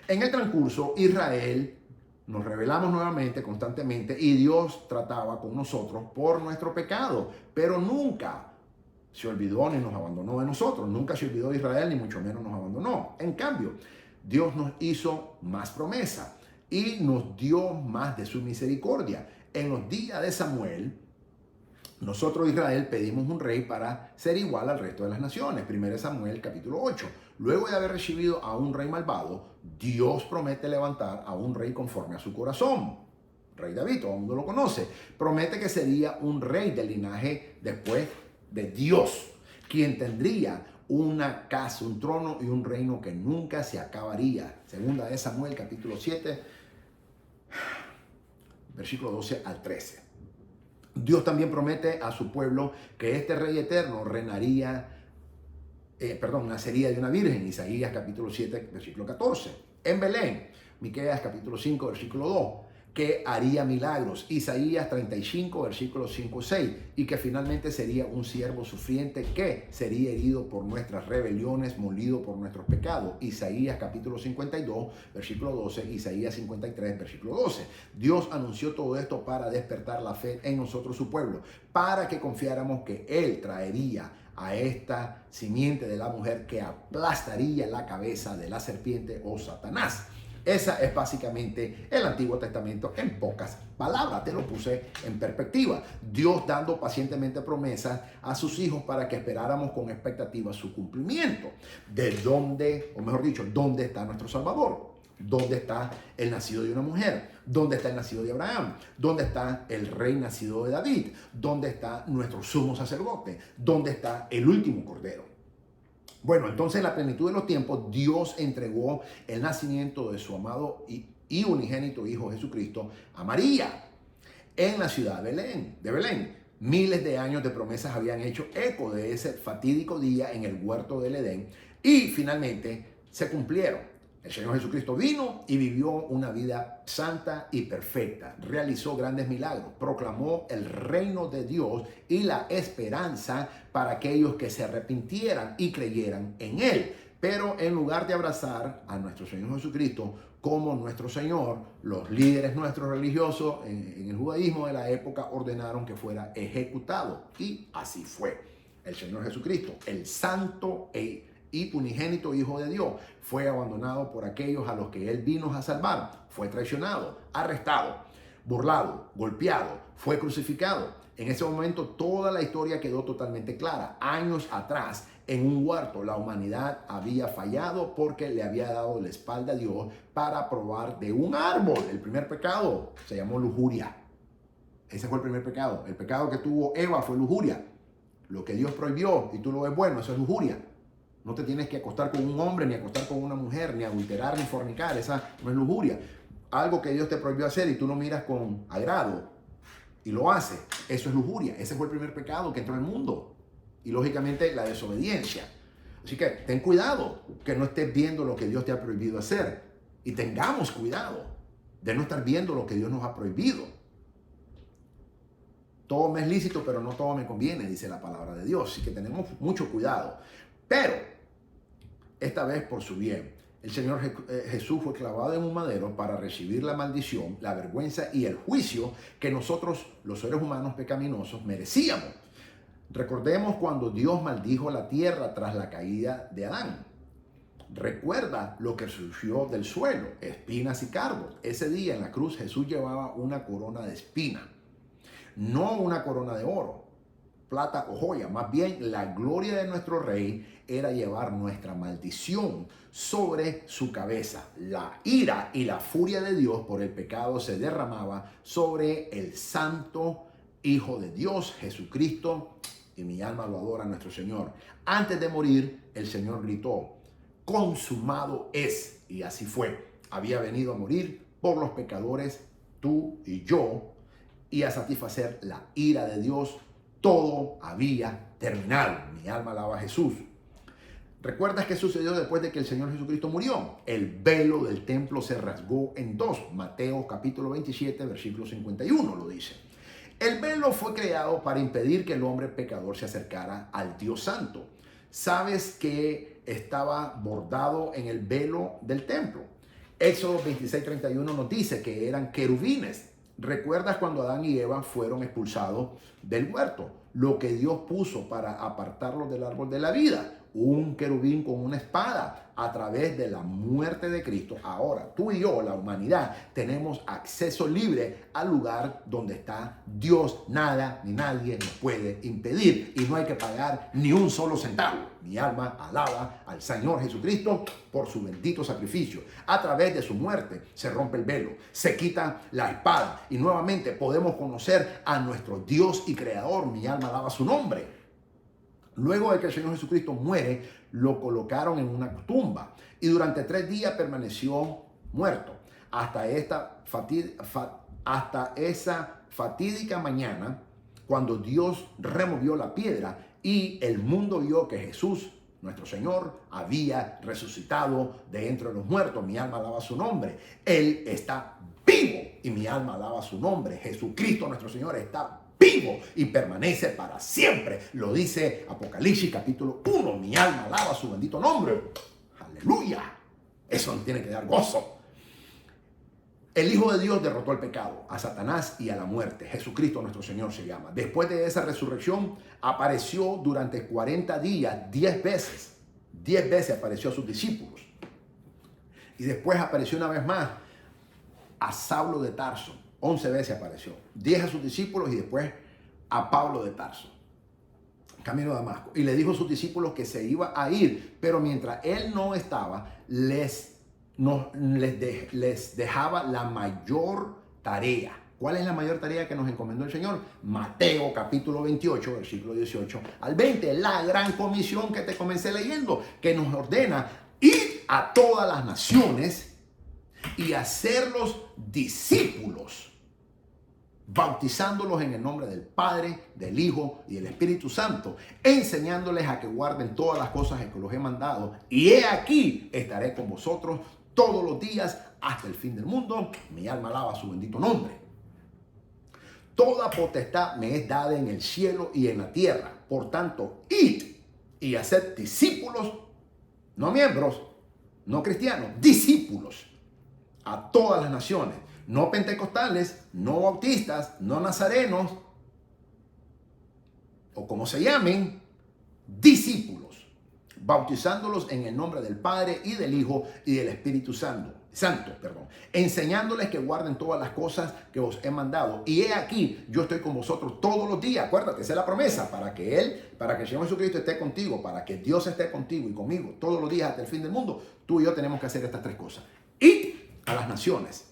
En el transcurso, Israel nos rebelamos nuevamente, constantemente, y Dios trataba con nosotros por nuestro pecado, pero nunca se olvidó ni nos abandonó de nosotros. Nunca se olvidó de Israel, ni mucho menos nos abandonó. En cambio, Dios nos hizo más promesa y nos dio más de su misericordia. En los días de Samuel, nosotros, Israel, pedimos un rey para ser igual al resto de las naciones. 1 Samuel capítulo 8. Luego de haber recibido a un rey malvado, Dios promete levantar a un rey conforme a su corazón. Rey David, todo el mundo lo conoce. Promete que sería un rey del linaje después de Dios, quien tendría una casa, un trono y un reino que nunca se acabaría. Segunda de Samuel capítulo 7, versículo 12 al 13. Dios también promete a su pueblo que este rey eterno nacería de una virgen. Isaías capítulo 7, versículo 14. En Belén, Miqueas capítulo 5, versículo 2, que haría milagros. Isaías 35, versículos 5 y 6, y que finalmente sería un siervo sufriente que sería herido por nuestras rebeliones, molido por nuestros pecados. Isaías capítulo 52, versículo 12, Isaías 53, versículo 12. Dios anunció todo esto para despertar la fe en nosotros, su pueblo, para que confiáramos que Él traería a esta simiente de la mujer que aplastaría la cabeza de la serpiente o Satanás. Esa es básicamente el Antiguo Testamento en pocas palabras. Te lo puse en perspectiva. Dios dando pacientemente promesas a sus hijos para que esperáramos con expectativa su cumplimiento. ¿De dónde, o mejor dicho, dónde está nuestro Salvador? ¿Dónde está el nacido de una mujer? ¿Dónde está el nacido de Abraham? ¿Dónde está el rey nacido de David? ¿Dónde está nuestro sumo sacerdote? ¿Dónde está el último cordero? Bueno, entonces en la plenitud de los tiempos, Dios entregó el nacimiento de su amado y unigénito Hijo Jesucristo a María en la ciudad de Belén. Miles de años de promesas habían hecho eco de ese fatídico día en el huerto del Edén y finalmente se cumplieron. El Señor Jesucristo vino y vivió una vida santa y perfecta. Realizó grandes milagros. Proclamó el reino de Dios y la esperanza para aquellos que se arrepintieran y creyeran en Él. Pero en lugar de abrazar a nuestro Señor Jesucristo como nuestro Señor, los líderes nuestros religiosos en el judaísmo de la época ordenaron que fuera ejecutado. Y así fue. El Señor Jesucristo, el santo y unigénito Hijo de Dios, fue abandonado por aquellos a los que Él vino a salvar. Fue traicionado, arrestado, burlado, golpeado, fue crucificado. En ese momento toda la historia quedó totalmente clara. Años atrás, en un huerto, la humanidad había fallado porque le había dado la espalda a Dios para probar de un árbol. El primer pecado se llamó lujuria. Ese fue el primer pecado. El pecado que tuvo Eva fue lujuria. Lo que Dios prohibió y tú lo ves bueno, eso es lujuria. No te tienes que acostar con un hombre, ni acostar con una mujer, ni adulterar, ni fornicar. Esa no es lujuria. Algo que Dios te prohibió hacer y tú lo miras con agrado y lo haces. Eso es lujuria. Ese fue el primer pecado que entró al mundo. Y lógicamente la desobediencia. Así que ten cuidado que no estés viendo lo que Dios te ha prohibido hacer. Y tengamos cuidado de no estar viendo lo que Dios nos ha prohibido. Todo me es lícito, pero no todo me conviene, dice la palabra de Dios. Así que tenemos mucho cuidado. Pero esta vez por su bien. El Señor Jesús fue clavado en un madero para recibir la maldición, la vergüenza y el juicio que nosotros, los seres humanos pecaminosos, merecíamos. Recordemos cuando Dios maldijo la tierra tras la caída de Adán. Recuerda lo que surgió del suelo, espinas y cardos. Ese día en la cruz Jesús llevaba una corona de espina, no una corona de oro, plata o joya. Más bien, la gloria de nuestro Rey era llevar nuestra maldición sobre su cabeza. La ira y la furia de Dios por el pecado se derramaba sobre el santo Hijo de Dios, Jesucristo, y mi alma lo adora a nuestro Señor. Antes de morir, el Señor gritó: consumado es. Y así fue. Había venido a morir por los pecadores, tú y yo, y a satisfacer la ira de Dios. Todo había terminado. Mi alma alaba a Jesús. ¿Recuerdas qué sucedió después de que el Señor Jesucristo murió? El velo del templo se rasgó en dos. Mateo capítulo 27, versículo 51 lo dice. El velo fue creado para impedir que el hombre pecador se acercara al Dios Santo. ¿Sabes qué estaba bordado en el velo del templo? Éxodo 26:31 nos dice que eran querubines. ¿Recuerdas cuando Adán y Eva fueron expulsados del huerto? Lo que Dios puso para apartarlos del árbol de la vida. Un querubín con una espada. A través de la muerte de Cristo, ahora tú y yo, la humanidad, tenemos acceso libre al lugar donde está Dios. Nada ni nadie nos puede impedir y no hay que pagar ni un solo centavo. Mi alma alaba al Señor Jesucristo por su bendito sacrificio. A través de su muerte se rompe el velo, se quita la espada y nuevamente podemos conocer a nuestro Dios y Creador. Mi alma alaba su nombre. Luego de que el Señor Jesucristo muere, lo colocaron en una tumba y durante 3 días permaneció muerto. Hasta esa fatídica mañana, cuando Dios removió la piedra y el mundo vio que Jesús, nuestro Señor, había resucitado de entre los muertos. Mi alma alaba su nombre. Él está vivo y mi alma alaba su nombre. Jesucristo, nuestro Señor, está vivo y permanece para siempre. Lo dice Apocalipsis capítulo 1. Mi alma alaba su bendito nombre. Aleluya. Eso nos tiene que dar gozo. El Hijo de Dios derrotó el pecado, a Satanás y a la muerte. Jesucristo nuestro Señor se llama. Después de esa resurrección, apareció durante 40 días, 10 veces. 10 veces apareció a sus discípulos. Y después apareció una vez más a Saulo de Tarso. 11 veces apareció. 10 a sus discípulos y después a Pablo de Tarso, camino a Damasco. Y le dijo a sus discípulos que se iba a ir, pero mientras él no estaba, les dejaba la mayor tarea. ¿Cuál es la mayor tarea que nos encomendó el Señor? Mateo capítulo 28, versículo 18 al 20. La gran comisión que te comencé leyendo, que nos ordena ir a todas las naciones y hacerlos discípulos, bautizándolos en el nombre del Padre, del Hijo y del Espíritu Santo, enseñándoles a que guarden todas las cosas que los he mandado. Y he aquí, estaré con vosotros todos los días hasta el fin del mundo. Mi alma alaba su bendito nombre. Toda potestad me es dada en el cielo y en la tierra. Por tanto, id y haced discípulos, no miembros, no cristianos, discípulos, a todas las naciones. No pentecostales, no bautistas, no nazarenos, o como se llamen, discípulos, bautizándolos en el nombre del Padre y del Hijo y del Espíritu Santo, enseñándoles que guarden todas las cosas que os he mandado. Y he aquí, yo estoy con vosotros todos los días. Acuérdate, esa es la promesa, para que el Señor Jesucristo esté contigo, para que Dios esté contigo y conmigo todos los días hasta el fin del mundo. Tú y yo tenemos que hacer estas 3 cosas. Id a las naciones.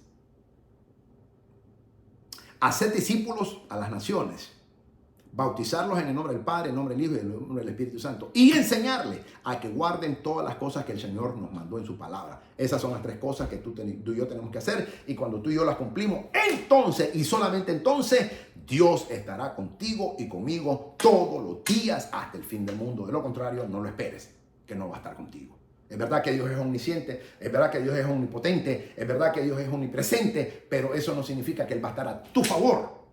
Hacer discípulos a las naciones, bautizarlos en el nombre del Padre, en el nombre del Hijo y en el nombre del Espíritu Santo, y enseñarles a que guarden todas las cosas que el Señor nos mandó en su palabra. Esas son las 3 cosas que tú y yo tenemos que hacer, y cuando tú y yo las cumplimos, entonces y solamente entonces Dios estará contigo y conmigo todos los días hasta el fin del mundo. De lo contrario, no lo esperes, que no va a estar contigo. Es verdad que Dios es omnisciente, es verdad que Dios es omnipotente, es verdad que Dios es omnipresente, pero eso no significa que Él va a estar a tu favor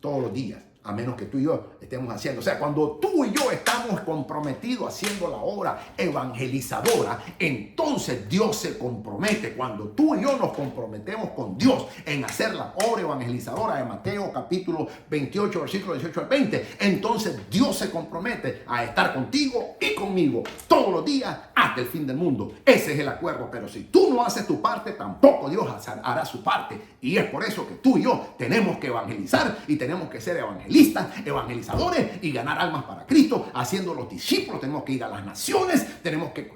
todos los días. a menos que tú y yo estemos haciendo. O sea, cuando tú y yo estamos comprometidos haciendo la obra evangelizadora, entonces Dios se compromete. Cuando tú y yo nos comprometemos con Dios en hacer la obra evangelizadora de Mateo capítulo 28, versículo 18 al 20, entonces Dios se compromete a estar contigo y conmigo todos los días hasta el fin del mundo. Ese es el acuerdo. Pero si tú no haces tu parte, tampoco Dios hará su parte. Y es por eso que tú y yo tenemos que evangelizar y tenemos que ser evangelizadores y ganar almas para Cristo, haciendo los discípulos. Tenemos que ir a las naciones, tenemos que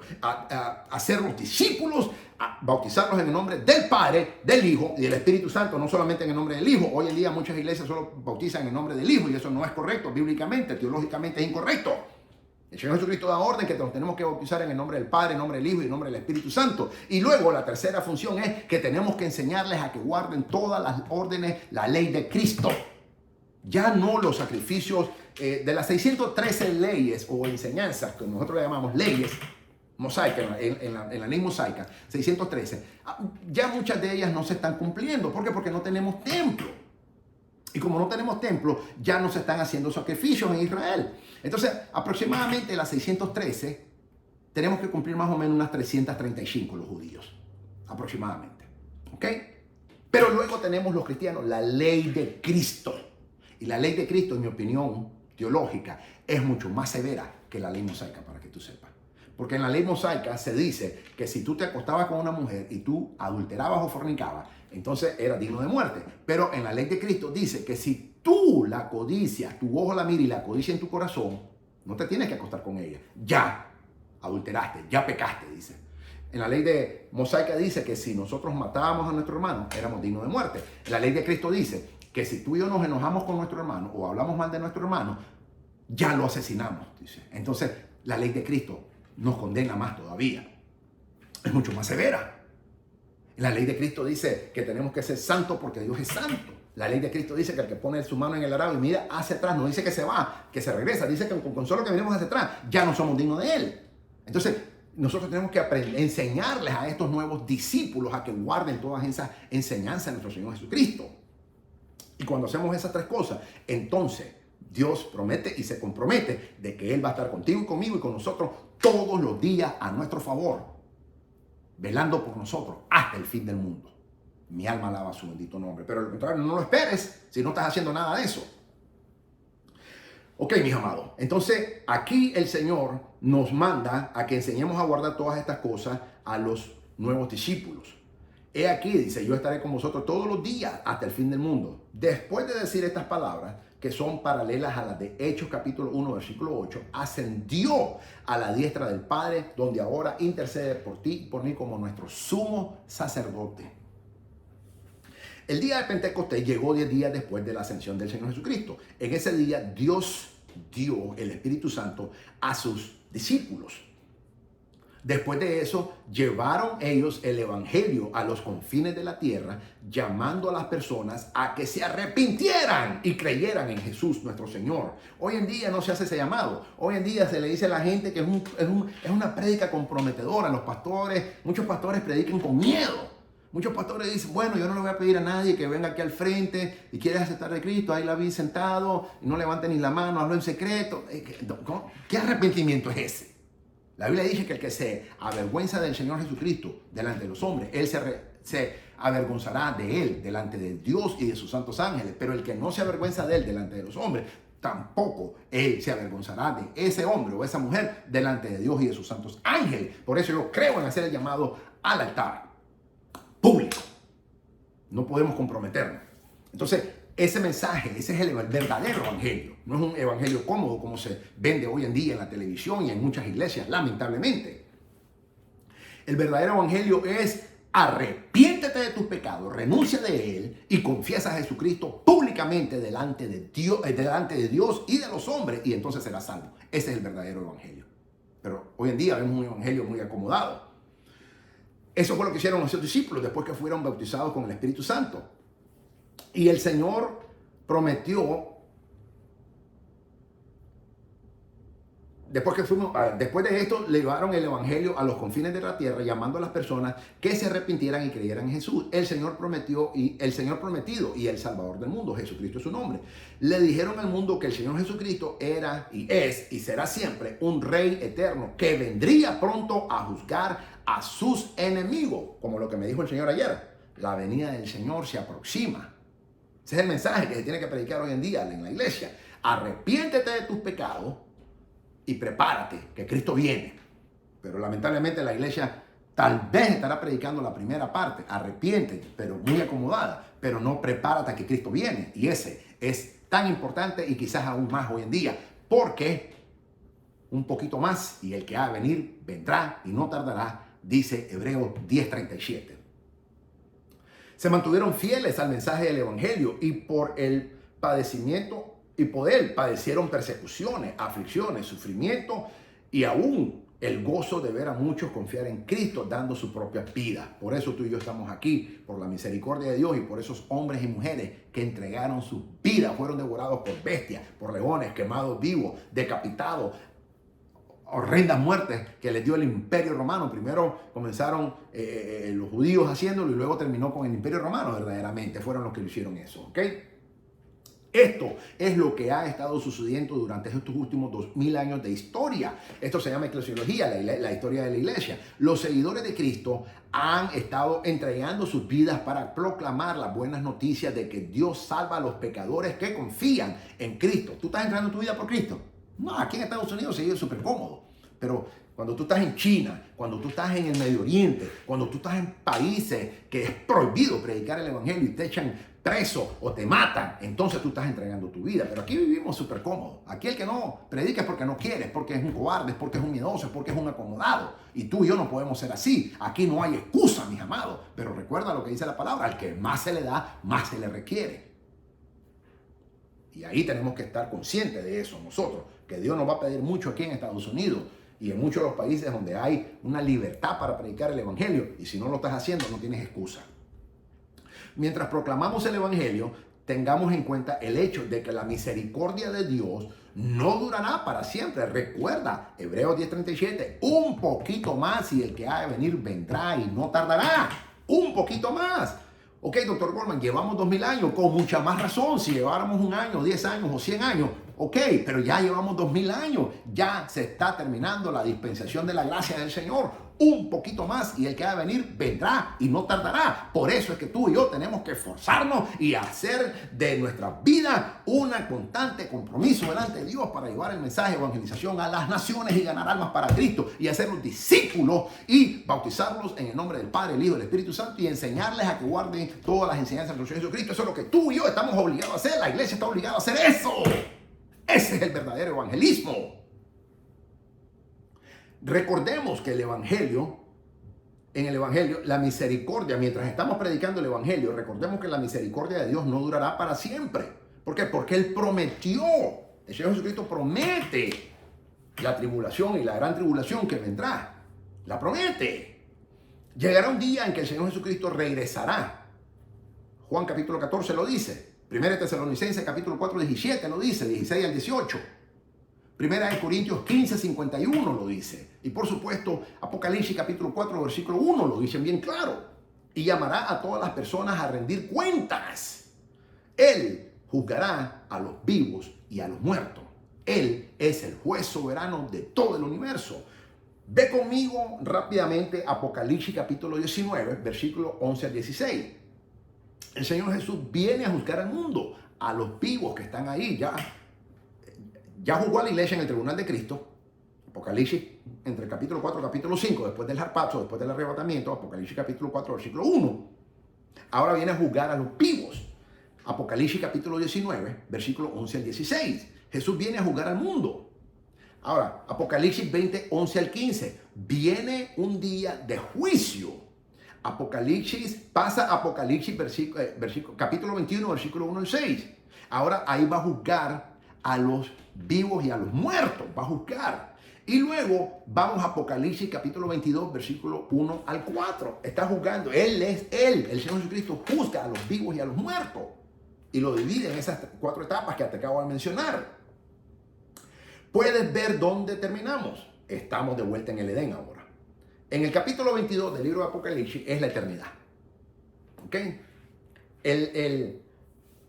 hacer los discípulos, bautizarlos en el nombre del Padre, del Hijo y del Espíritu Santo, no solamente en el nombre del Hijo. Hoy en día muchas iglesias solo bautizan en el nombre del Hijo y eso no es correcto, bíblicamente, teológicamente es incorrecto. El Señor Jesucristo da orden que nos tenemos que bautizar en el nombre del Padre, en el nombre del Hijo y en el nombre del Espíritu Santo. Y luego la tercera función es que tenemos que enseñarles a que guarden todas las órdenes, la ley de Cristo. Ya no los sacrificios de las 613 leyes o enseñanzas que nosotros le llamamos leyes mosaicas, en la ley mosaica, 613. Ya muchas de ellas no se están cumpliendo. ¿Por qué? Porque no tenemos templo. Y como no tenemos templo, ya no se están haciendo sacrificios en Israel. Entonces, aproximadamente las 613, tenemos que cumplir más o menos unas 335 los judíos. Aproximadamente. ¿Ok? Pero luego tenemos los cristianos la ley de Cristo. Y la ley de Cristo, en mi opinión teológica, es mucho más severa que la ley mosaica, para que tú sepas. Porque en la ley mosaica se dice que si tú te acostabas con una mujer y tú adulterabas o fornicabas, entonces era digno de muerte. Pero en la ley de Cristo dice que si tú la codicias, tu ojo la mira y la codicia en tu corazón, no te tienes que acostar con ella. Ya adulteraste, ya pecaste, dice. En la ley de mosaica dice que si nosotros matábamos a nuestro hermano, éramos dignos de muerte. La ley de Cristo dice que si tú y yo nos enojamos con nuestro hermano o hablamos mal de nuestro hermano, ya lo asesinamos, dice. Entonces, la ley de Cristo nos condena más todavía. Es mucho más severa. La ley de Cristo dice que tenemos que ser santos porque Dios es santo. La ley de Cristo dice que el que pone su mano en el arado y mira hacia atrás, no dice que se va, que se regresa, dice que con solo que miremos hacia atrás, ya no somos dignos de Él. Entonces, nosotros tenemos que enseñarles a estos nuevos discípulos a que guarden todas esas enseñanzas de nuestro Señor Jesucristo. Y cuando hacemos esas tres cosas, entonces Dios promete y se compromete de que Él va a estar contigo y conmigo y con nosotros todos los días a nuestro favor, velando por nosotros hasta el fin del mundo. Mi alma alaba su bendito nombre. Pero al contrario, no lo esperes si no estás haciendo nada de eso. Ok, mis amados. Entonces, aquí el Señor nos manda a que enseñemos a guardar todas estas cosas a los nuevos discípulos. He aquí, dice, yo estaré con vosotros todos los días hasta el fin del mundo. Después de decir estas palabras, que son paralelas a las de Hechos capítulo 1, versículo 8, ascendió a la diestra del Padre, donde ahora intercede por ti y por mí como nuestro sumo sacerdote. El día de Pentecostés llegó 10 días después de la ascensión del Señor Jesucristo. En ese día Dios dio el Espíritu Santo a sus discípulos. Después de eso, llevaron ellos el evangelio a los confines de la tierra, llamando a las personas a que se arrepintieran y creyeran en Jesús, nuestro Señor. Hoy en día no se hace ese llamado. Hoy en día se le dice a la gente que es una prédica comprometedora. Los pastores, muchos pastores predican con miedo. Muchos pastores dicen, bueno, yo no le voy a pedir a nadie que venga aquí al frente y quiera aceptar de Cristo. Ahí la vi sentado y no levante ni la mano, hablo en secreto. ¿Qué arrepentimiento es ese? La Biblia dice que el que se avergüenza del Señor Jesucristo delante de los hombres, Él se avergonzará de Él delante de Dios y de sus santos ángeles. Pero el que no se avergüenza de Él delante de los hombres, tampoco Él se avergonzará de ese hombre o esa mujer delante de Dios y de sus santos ángeles. Por eso yo creo en hacer el llamado al altar público. No podemos comprometernos. Entonces, ese mensaje, ese es el verdadero evangelio. No es un evangelio cómodo como se vende hoy en día en la televisión y en muchas iglesias, lamentablemente. El verdadero evangelio es arrepiéntete de tus pecados, renuncia de él y confiesa a Jesucristo públicamente delante de Dios y de los hombres y entonces serás salvo. Ese es el verdadero evangelio. Pero hoy en día vemos un evangelio muy acomodado. Eso fue lo que hicieron los discípulos después que fueron bautizados con el Espíritu Santo. Y el Señor prometió después de esto, llevaron el evangelio a los confines de la tierra, llamando a las personas que se arrepintieran y creyeran en Jesús, el Señor prometido y el Salvador del mundo. Jesucristo es su nombre. Le dijeron al mundo que el Señor Jesucristo era y es y será siempre un Rey eterno que vendría pronto a juzgar a sus enemigos, como lo que me dijo el Señor ayer. La venida del Señor se aproxima. Ese es el mensaje que se tiene que predicar hoy en día en la iglesia. Arrepiéntete de tus pecados y prepárate, que Cristo viene. Pero lamentablemente la iglesia tal vez estará predicando la primera parte, arrepiéntete, pero muy acomodada, pero no prepárate que Cristo viene. Y ese es tan importante y quizás aún más hoy en día, porque un poquito más y el que ha de venir vendrá y no tardará, dice Hebreos 10:37. Se mantuvieron fieles al mensaje del evangelio y por el padecimiento y por él padecieron persecuciones, aflicciones, sufrimiento y aún el gozo de ver a muchos confiar en Cristo dando su propia vida. Por eso tú y yo estamos aquí, por la misericordia de Dios y por esos hombres y mujeres que entregaron sus vidas, fueron devorados por bestias, por leones, quemados vivos, decapitados, horrendas muertes que les dio el Imperio Romano. Primero comenzaron los judíos haciéndolo y luego terminó con el Imperio Romano. Verdaderamente fueron los que lo hicieron eso, ¿ok? Esto es lo que ha estado sucediendo durante estos últimos 2000 años de historia. Esto se llama eclesiología, la historia de la iglesia. Los seguidores de Cristo han estado entregando sus vidas para proclamar las buenas noticias de que Dios salva a los pecadores que confían en Cristo. ¿Tú estás entregando tu vida por Cristo? No, aquí en Estados Unidos se vive súper cómodo. Pero cuando tú estás en China, cuando tú estás en el Medio Oriente, cuando tú estás en países que es prohibido predicar el evangelio y te echan preso o te matan, entonces tú estás entregando tu vida. Pero aquí vivimos súper cómodo. Aquí el que no predica es porque no quiere, es porque es un cobarde, es porque es un miedoso, es porque es un acomodado. Y tú y yo no podemos ser así. Aquí no hay excusa, mis amados. Pero recuerda lo que dice la palabra: al que más se le da, más se le requiere. Y ahí tenemos que estar conscientes de eso nosotros, que Dios nos va a pedir mucho aquí en Estados Unidos y en muchos de los países donde hay una libertad para predicar el evangelio. Y si no lo estás haciendo, no tienes excusa. Mientras proclamamos el evangelio, tengamos en cuenta el hecho de que la misericordia de Dios no durará para siempre. Recuerda, Hebreos 10:37, un poquito más y el que ha de venir vendrá y no tardará. Un poquito más. Ok, doctor Goldman, llevamos 2000 años, con mucha más razón. Si lleváramos un año, 10 años o 100 años, ok, pero ya llevamos 2000 años. Ya se está terminando la dispensación de la gracia del Señor. Un poquito más y el que ha de venir vendrá y no tardará. Por eso es que tú y yo tenemos que esforzarnos y hacer de nuestra vida un constante compromiso delante de Dios para llevar el mensaje de evangelización a las naciones y ganar almas para Cristo y hacerlos discípulos y bautizarlos en el nombre del Padre, el Hijo y el Espíritu Santo y enseñarles a que guarden todas las enseñanzas del Señor Jesucristo. Eso es lo que tú y yo estamos obligados a hacer. La iglesia está obligada a hacer eso. Ese es el verdadero evangelismo. Recordemos que en el evangelio, la misericordia, mientras estamos predicando el evangelio, recordemos que la misericordia de Dios no durará para siempre. ¿Por qué? Porque Él prometió, el Señor Jesucristo promete la tribulación y la gran tribulación que vendrá. La promete. Llegará un día en que el Señor Jesucristo regresará. Juan capítulo 14 lo dice. 1 Tesalonicenses capítulo 4, 17 lo dice, 16 al 18. Primera de Corintios 15, 51 lo dice. Y por supuesto, Apocalipsis capítulo 4, versículo 1 lo dicen bien claro. Y llamará a todas las personas a rendir cuentas. Él juzgará a los vivos y a los muertos. Él es el juez soberano de todo el universo. Ve conmigo rápidamente Apocalipsis capítulo 19, versículo 11 al 16. El Señor Jesús viene a juzgar al mundo, a los vivos que están ahí ya juzgó a la iglesia en el tribunal de Cristo. Apocalipsis entre el capítulo 4 y el capítulo 5, después del harpazo, después del arrebatamiento. Apocalipsis capítulo 4, versículo 1. Ahora viene a juzgar a los vivos. Apocalipsis capítulo 19, versículo 11 al 16. Jesús viene a juzgar al mundo. Ahora, Apocalipsis 20, 11 al 15. Viene un día de juicio. Pasa Apocalipsis capítulo 21, versículo 1 al 6. Ahora ahí va a juzgar a los vivos y a los muertos, va a juzgar. Y luego vamos a Apocalipsis capítulo 22, versículo 1 al 4. Está juzgando, el Señor Jesucristo juzga a los vivos y a los muertos. Y lo divide en esas 4 etapas que te acabo de mencionar. puedes ver dónde terminamos. Estamos de vuelta en el Edén ahora. En el capítulo 22 del libro de Apocalipsis es la eternidad. ¿Ok? El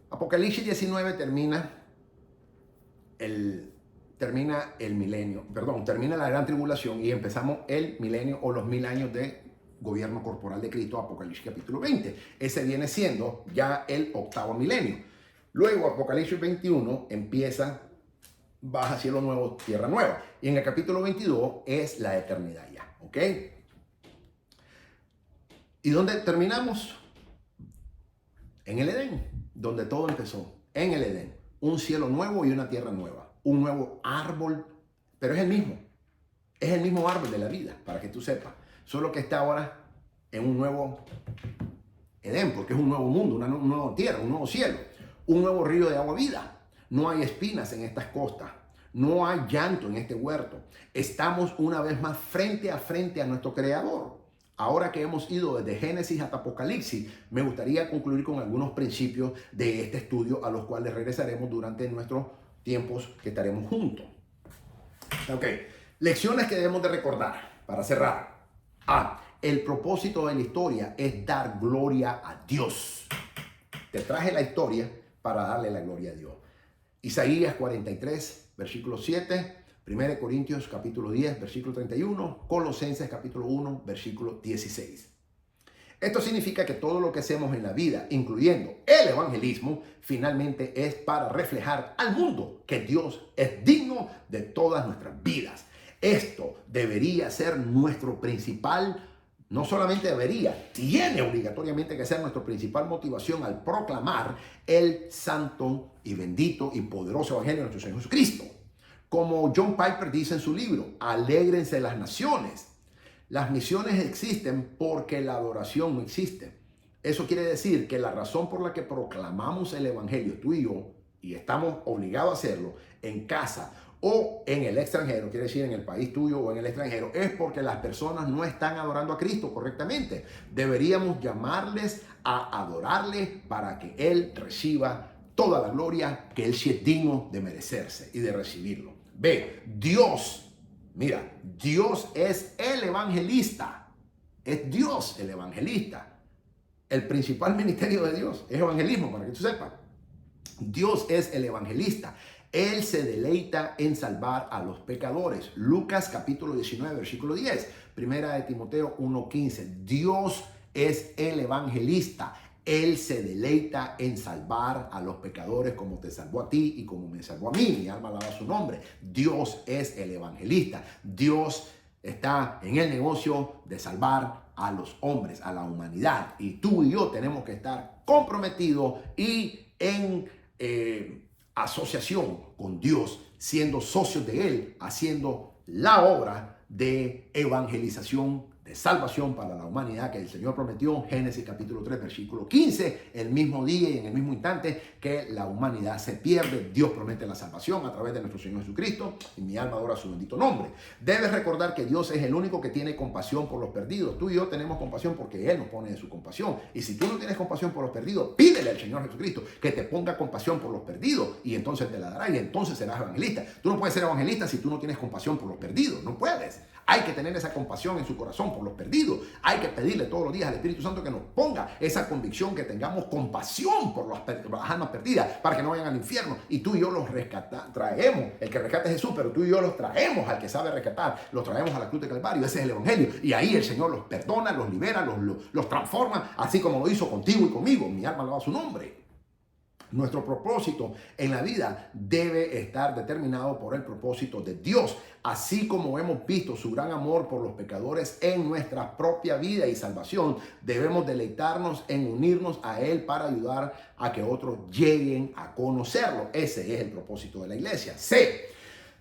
Apocalipsis 19 termina el milenio, termina la gran tribulación y empezamos el milenio o los 1000 años de gobierno corporal de Cristo, Apocalipsis capítulo 20. Ese viene siendo ya el 8º milenio. Luego Apocalipsis 21 empieza, baja cielo nuevo, tierra nueva. Y en el capítulo 22 es la eternidad ya, ¿ok? ¿Y dónde terminamos? En el Edén, donde todo empezó, en el Edén. Un cielo nuevo y una tierra nueva. Un nuevo árbol, pero es el mismo árbol de la vida, para que tú sepas. Solo que está ahora en un nuevo Edén, porque es un nuevo mundo, una nueva tierra, un nuevo cielo, un nuevo río de agua vida. No hay espinas en estas costas, no hay llanto en este huerto. Estamos una vez más frente a nuestro Creador. Ahora que hemos ido desde Génesis hasta Apocalipsis, me gustaría concluir con algunos principios de este estudio a los cuales regresaremos durante nuestros tiempos que estaremos juntos. Ok, lecciones que debemos de recordar para cerrar. El propósito de la historia es dar gloria a Dios. Te traje la historia para darle la gloria a Dios. Isaías 43, versículo 7. 1 Corintios capítulo 10, versículo 31, Colosenses capítulo 1, versículo 16. Esto significa que todo lo que hacemos en la vida, incluyendo el evangelismo, finalmente es para reflejar al mundo que Dios es digno de todas nuestras vidas. Esto debería ser nuestro principal, no solamente debería, tiene obligatoriamente que ser nuestra principal motivación al proclamar el santo y bendito y poderoso evangelio de nuestro Señor Jesucristo. Como John Piper dice en su libro, alégrense las naciones. Las misiones existen porque la adoración no existe. Eso quiere decir que la razón por la que proclamamos el evangelio, tú y yo, y estamos obligados a hacerlo en casa o en el extranjero, quiere decir en el país tuyo o en el extranjero, es porque las personas no están adorando a Cristo correctamente. Deberíamos llamarles a adorarle para que Él reciba toda la gloria que Él sí es digno de merecerse y de recibirlo. Ve, Dios, mira, Dios es el evangelista. Es Dios el evangelista. El principal ministerio de Dios es evangelismo, para que tú sepas. Dios es el evangelista. Él se deleita en salvar a los pecadores. Lucas capítulo 19, versículo 10. Primera de Timoteo 1:15. Dios es el evangelista. Él se deleita en salvar a los pecadores como te salvó a ti y como me salvó a mí. Mi alma alaba su nombre. Dios es el evangelista. Dios está en el negocio de salvar a los hombres, a la humanidad. Y tú y yo tenemos que estar comprometidos y en asociación con Dios, siendo socios de Él, haciendo la obra de evangelización, de salvación para la humanidad que el Señor prometió en Génesis capítulo 3, versículo 15, el mismo día y en el mismo instante que la humanidad se pierde, Dios promete la salvación a través de nuestro Señor Jesucristo y mi alma adora su bendito nombre. Debes recordar que Dios es el único que tiene compasión por los perdidos. Tú y yo tenemos compasión porque Él nos pone de su compasión. Y si tú no tienes compasión por los perdidos, pídele al Señor Jesucristo que te ponga compasión por los perdidos y entonces te la dará y entonces serás evangelista. Tú no puedes ser evangelista si tú no tienes compasión por los perdidos. No puedes. Hay que tener esa compasión en su corazón por los perdidos. Hay que pedirle todos los días al Espíritu Santo que nos ponga esa convicción, que tengamos compasión por las almas perdidas para que no vayan al infierno. Y tú y yo los traemos. El que rescata es Jesús, pero tú y yo los traemos al que sabe rescatar. Los traemos a la cruz de Calvario. Ese es el Evangelio. Y ahí el Señor los perdona, los libera, los transforma, así como lo hizo contigo y conmigo. Mi alma alaba su nombre. Nuestro propósito en la vida debe estar determinado por el propósito de Dios, así como hemos visto su gran amor por los pecadores en nuestra propia vida y salvación. Debemos deleitarnos en unirnos a Él para ayudar a que otros lleguen a conocerlo. Ese es el propósito de la iglesia.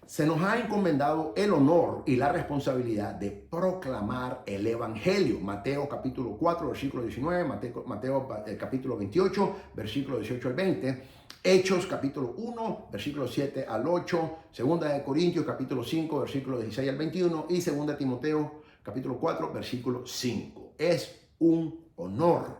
Se nos ha encomendado el honor y la responsabilidad de proclamar el evangelio. Mateo capítulo 4, versículo 19, Mateo capítulo 28, versículo 18 al 20, Hechos capítulo 1, versículo 7 al 8, Segunda de Corintios capítulo 5, versículo 16 al 21 y Segunda de Timoteo capítulo 4, versículo 5. Es un honor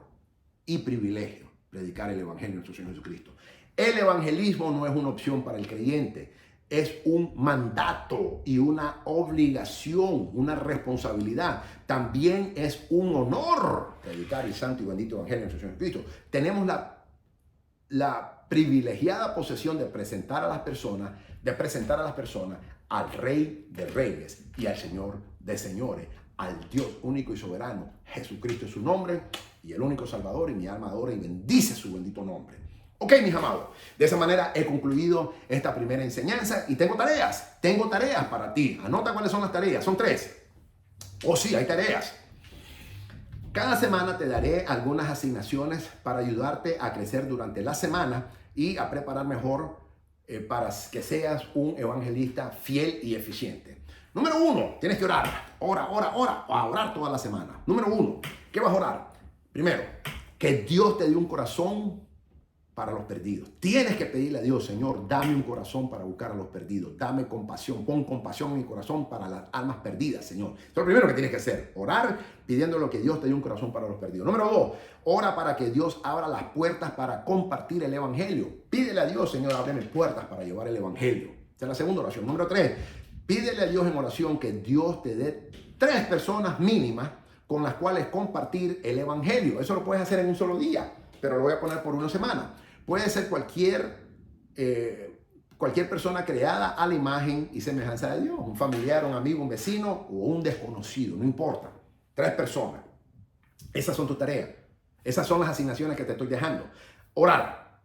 y privilegio predicar el evangelio de nuestro Señor Jesucristo. El evangelismo no es una opción para el creyente. es un mandato y una obligación, una responsabilidad. También es un honor predicar el santo y bendito evangelio de nuestro Señor Jesucristo. Tenemos la privilegiada posesión de presentar a las personas, al Rey de Reyes y al Señor de Señores, al Dios único y soberano. Jesucristo es su nombre y el único Salvador, y mi alma adora y bendice su bendito nombre. Ok, mis amados, de esa manera he concluido esta primera enseñanza y tengo tareas para ti. Anota cuáles son las tareas, son 3. Oh sí, hay tareas. Cada semana te daré algunas asignaciones para ayudarte a crecer durante la semana y a preparar mejor para que seas un evangelista fiel y eficiente. Número 1, tienes que orar. Ora, a orar toda la semana. Número 1, ¿qué vas a orar? Primero, que Dios te dé un corazón para los perdidos. Tienes que pedirle a Dios: Señor, dame un corazón para buscar a los perdidos. Dame compasión, pon compasión en mi corazón para las almas perdidas, Señor. Eso es lo primero que tienes que hacer. Orar pidiéndole que Dios te dé un corazón para los perdidos. Número 2, ora para que Dios abra las puertas para compartir el evangelio. Pídele a Dios: Señor, ábreme puertas para llevar el evangelio. Esa es la segunda oración. Número 3, pídele a Dios en oración que Dios te dé 3 personas mínimas con las cuales compartir el evangelio. Eso lo puedes hacer en un solo día, pero lo voy a poner por una semana. Puede ser cualquier persona creada a la imagen y semejanza de Dios. Un familiar, un amigo, un vecino o un desconocido, no importa. 3 personas. Esas son tus tareas. Esas son las asignaciones que te estoy dejando. Orar.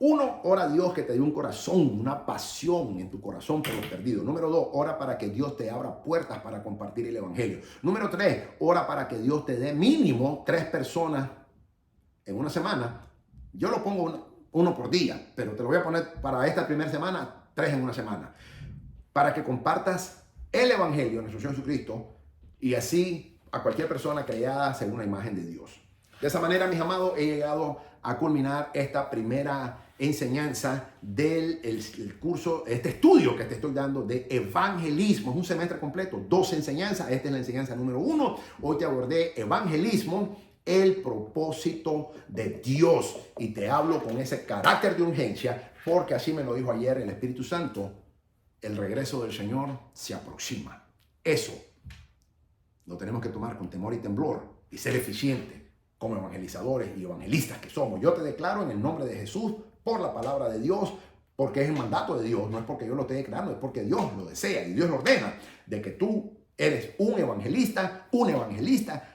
1, ora a Dios que te dé un corazón, una pasión en tu corazón por los perdidos. Número 2, ora para que Dios te abra puertas para compartir el evangelio. Número 3, ora para que Dios te dé mínimo 3 personas en una semana. Yo lo pongo uno por día, pero te lo voy a poner para esta primera semana, 3 en una semana, para que compartas el evangelio de nuestro Señor Jesucristo y así a cualquier persona creada según la imagen de Dios. De esa manera, mis amados, he llegado a culminar esta primera enseñanza del curso, este estudio que te estoy dando de evangelismo. Es un semestre completo, 2 enseñanzas. Esta es la enseñanza número 1. Hoy te abordé evangelismo, el propósito de Dios, y te hablo con ese carácter de urgencia porque así me lo dijo ayer el Espíritu Santo: el regreso del Señor se aproxima. Eso lo tenemos que tomar con temor y temblor y ser eficientes como evangelizadores y evangelistas que somos. Yo te declaro en el nombre de Jesús, por la palabra de Dios, porque es el mandato de Dios, no es porque yo lo esté declarando, es porque Dios lo desea y Dios lo ordena, de que tú eres un evangelista,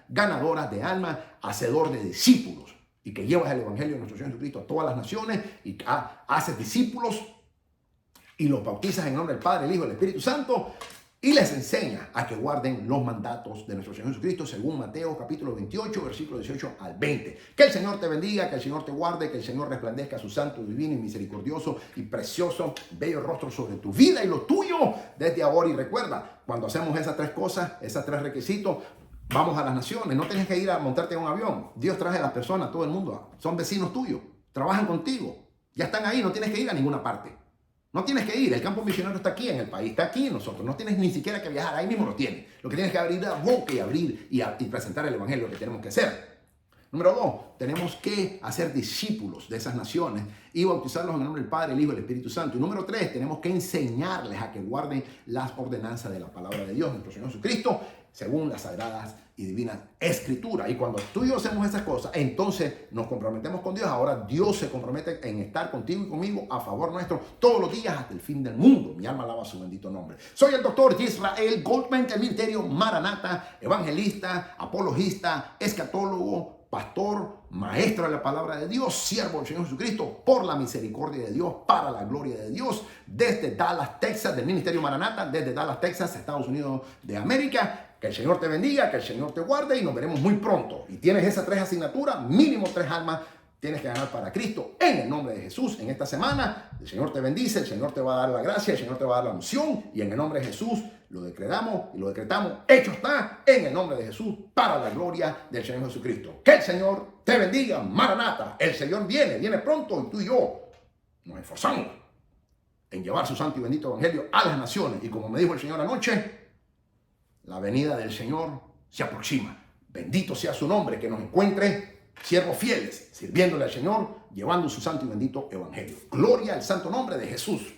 ganadora de almas, hacedor de discípulos, y que llevas el evangelio de nuestro Señor Jesucristo a todas las naciones y haces discípulos y los bautizas en nombre del Padre, el Hijo y el Espíritu Santo, y les enseña a que guarden los mandatos de nuestro Señor Jesucristo según Mateo capítulo 28, versículo 18 al 20. Que el Señor te bendiga, que el Señor te guarde, que el Señor resplandezca su santo, divino y misericordioso y precioso, bello rostro sobre tu vida y lo tuyo desde ahora. Y recuerda, cuando hacemos esas 3 cosas, esos 3 requisitos, vamos a las naciones. No tienes que ir a montarte en un avión. Dios trae a las personas, todo el mundo. Son vecinos tuyos, trabajan contigo, ya están ahí, no tienes que ir a ninguna parte. No tienes que ir, el campo misionero está aquí en el país, está aquí en nosotros. No tienes ni siquiera que viajar, ahí mismo lo tienes. Lo que tienes que abrir la boca y abrir y presentar el evangelio, lo que tenemos que hacer. Número 2, tenemos que hacer discípulos de esas naciones y bautizarlos en el nombre del Padre, el Hijo y el Espíritu Santo. Y número 3, tenemos que enseñarles a que guarden las ordenanzas de la palabra de Dios, nuestro Señor Jesucristo, según las sagradas y divinas escrituras. Y cuando tú y yo hacemos esas cosas, entonces nos comprometemos con Dios. Ahora Dios se compromete en estar contigo y conmigo a favor nuestro todos los días hasta el fin del mundo. Mi alma alaba su bendito nombre. Soy el doctor Israel Goldman del Ministerio Maranata, evangelista, apologista, escatólogo, pastor, maestro de la palabra de Dios, siervo del Señor Jesucristo, por la misericordia de Dios, para la gloria de Dios, desde Dallas, Texas, del Ministerio Maranata, desde Dallas, Texas, Estados Unidos de América. Que el Señor te bendiga, que el Señor te guarde y nos veremos muy pronto. Y tienes esas 3 asignaturas, mínimo 3 almas tienes que ganar para Cristo en el nombre de Jesús en esta semana. El Señor te bendice, el Señor te va a dar la gracia, el Señor te va a dar la unción y en el nombre de Jesús lo decretamos y lo decretamos. Hecho está en el nombre de Jesús para la gloria del Señor Jesucristo. Que el Señor te bendiga, Maranata. El Señor viene pronto y tú y yo nos esforzamos en llevar su santo y bendito evangelio a las naciones. Y como me dijo el Señor anoche, la venida del Señor se aproxima. Bendito sea su nombre, que nos encuentre siervos fieles, sirviéndole al Señor, llevando su santo y bendito evangelio. Gloria al santo nombre de Jesús.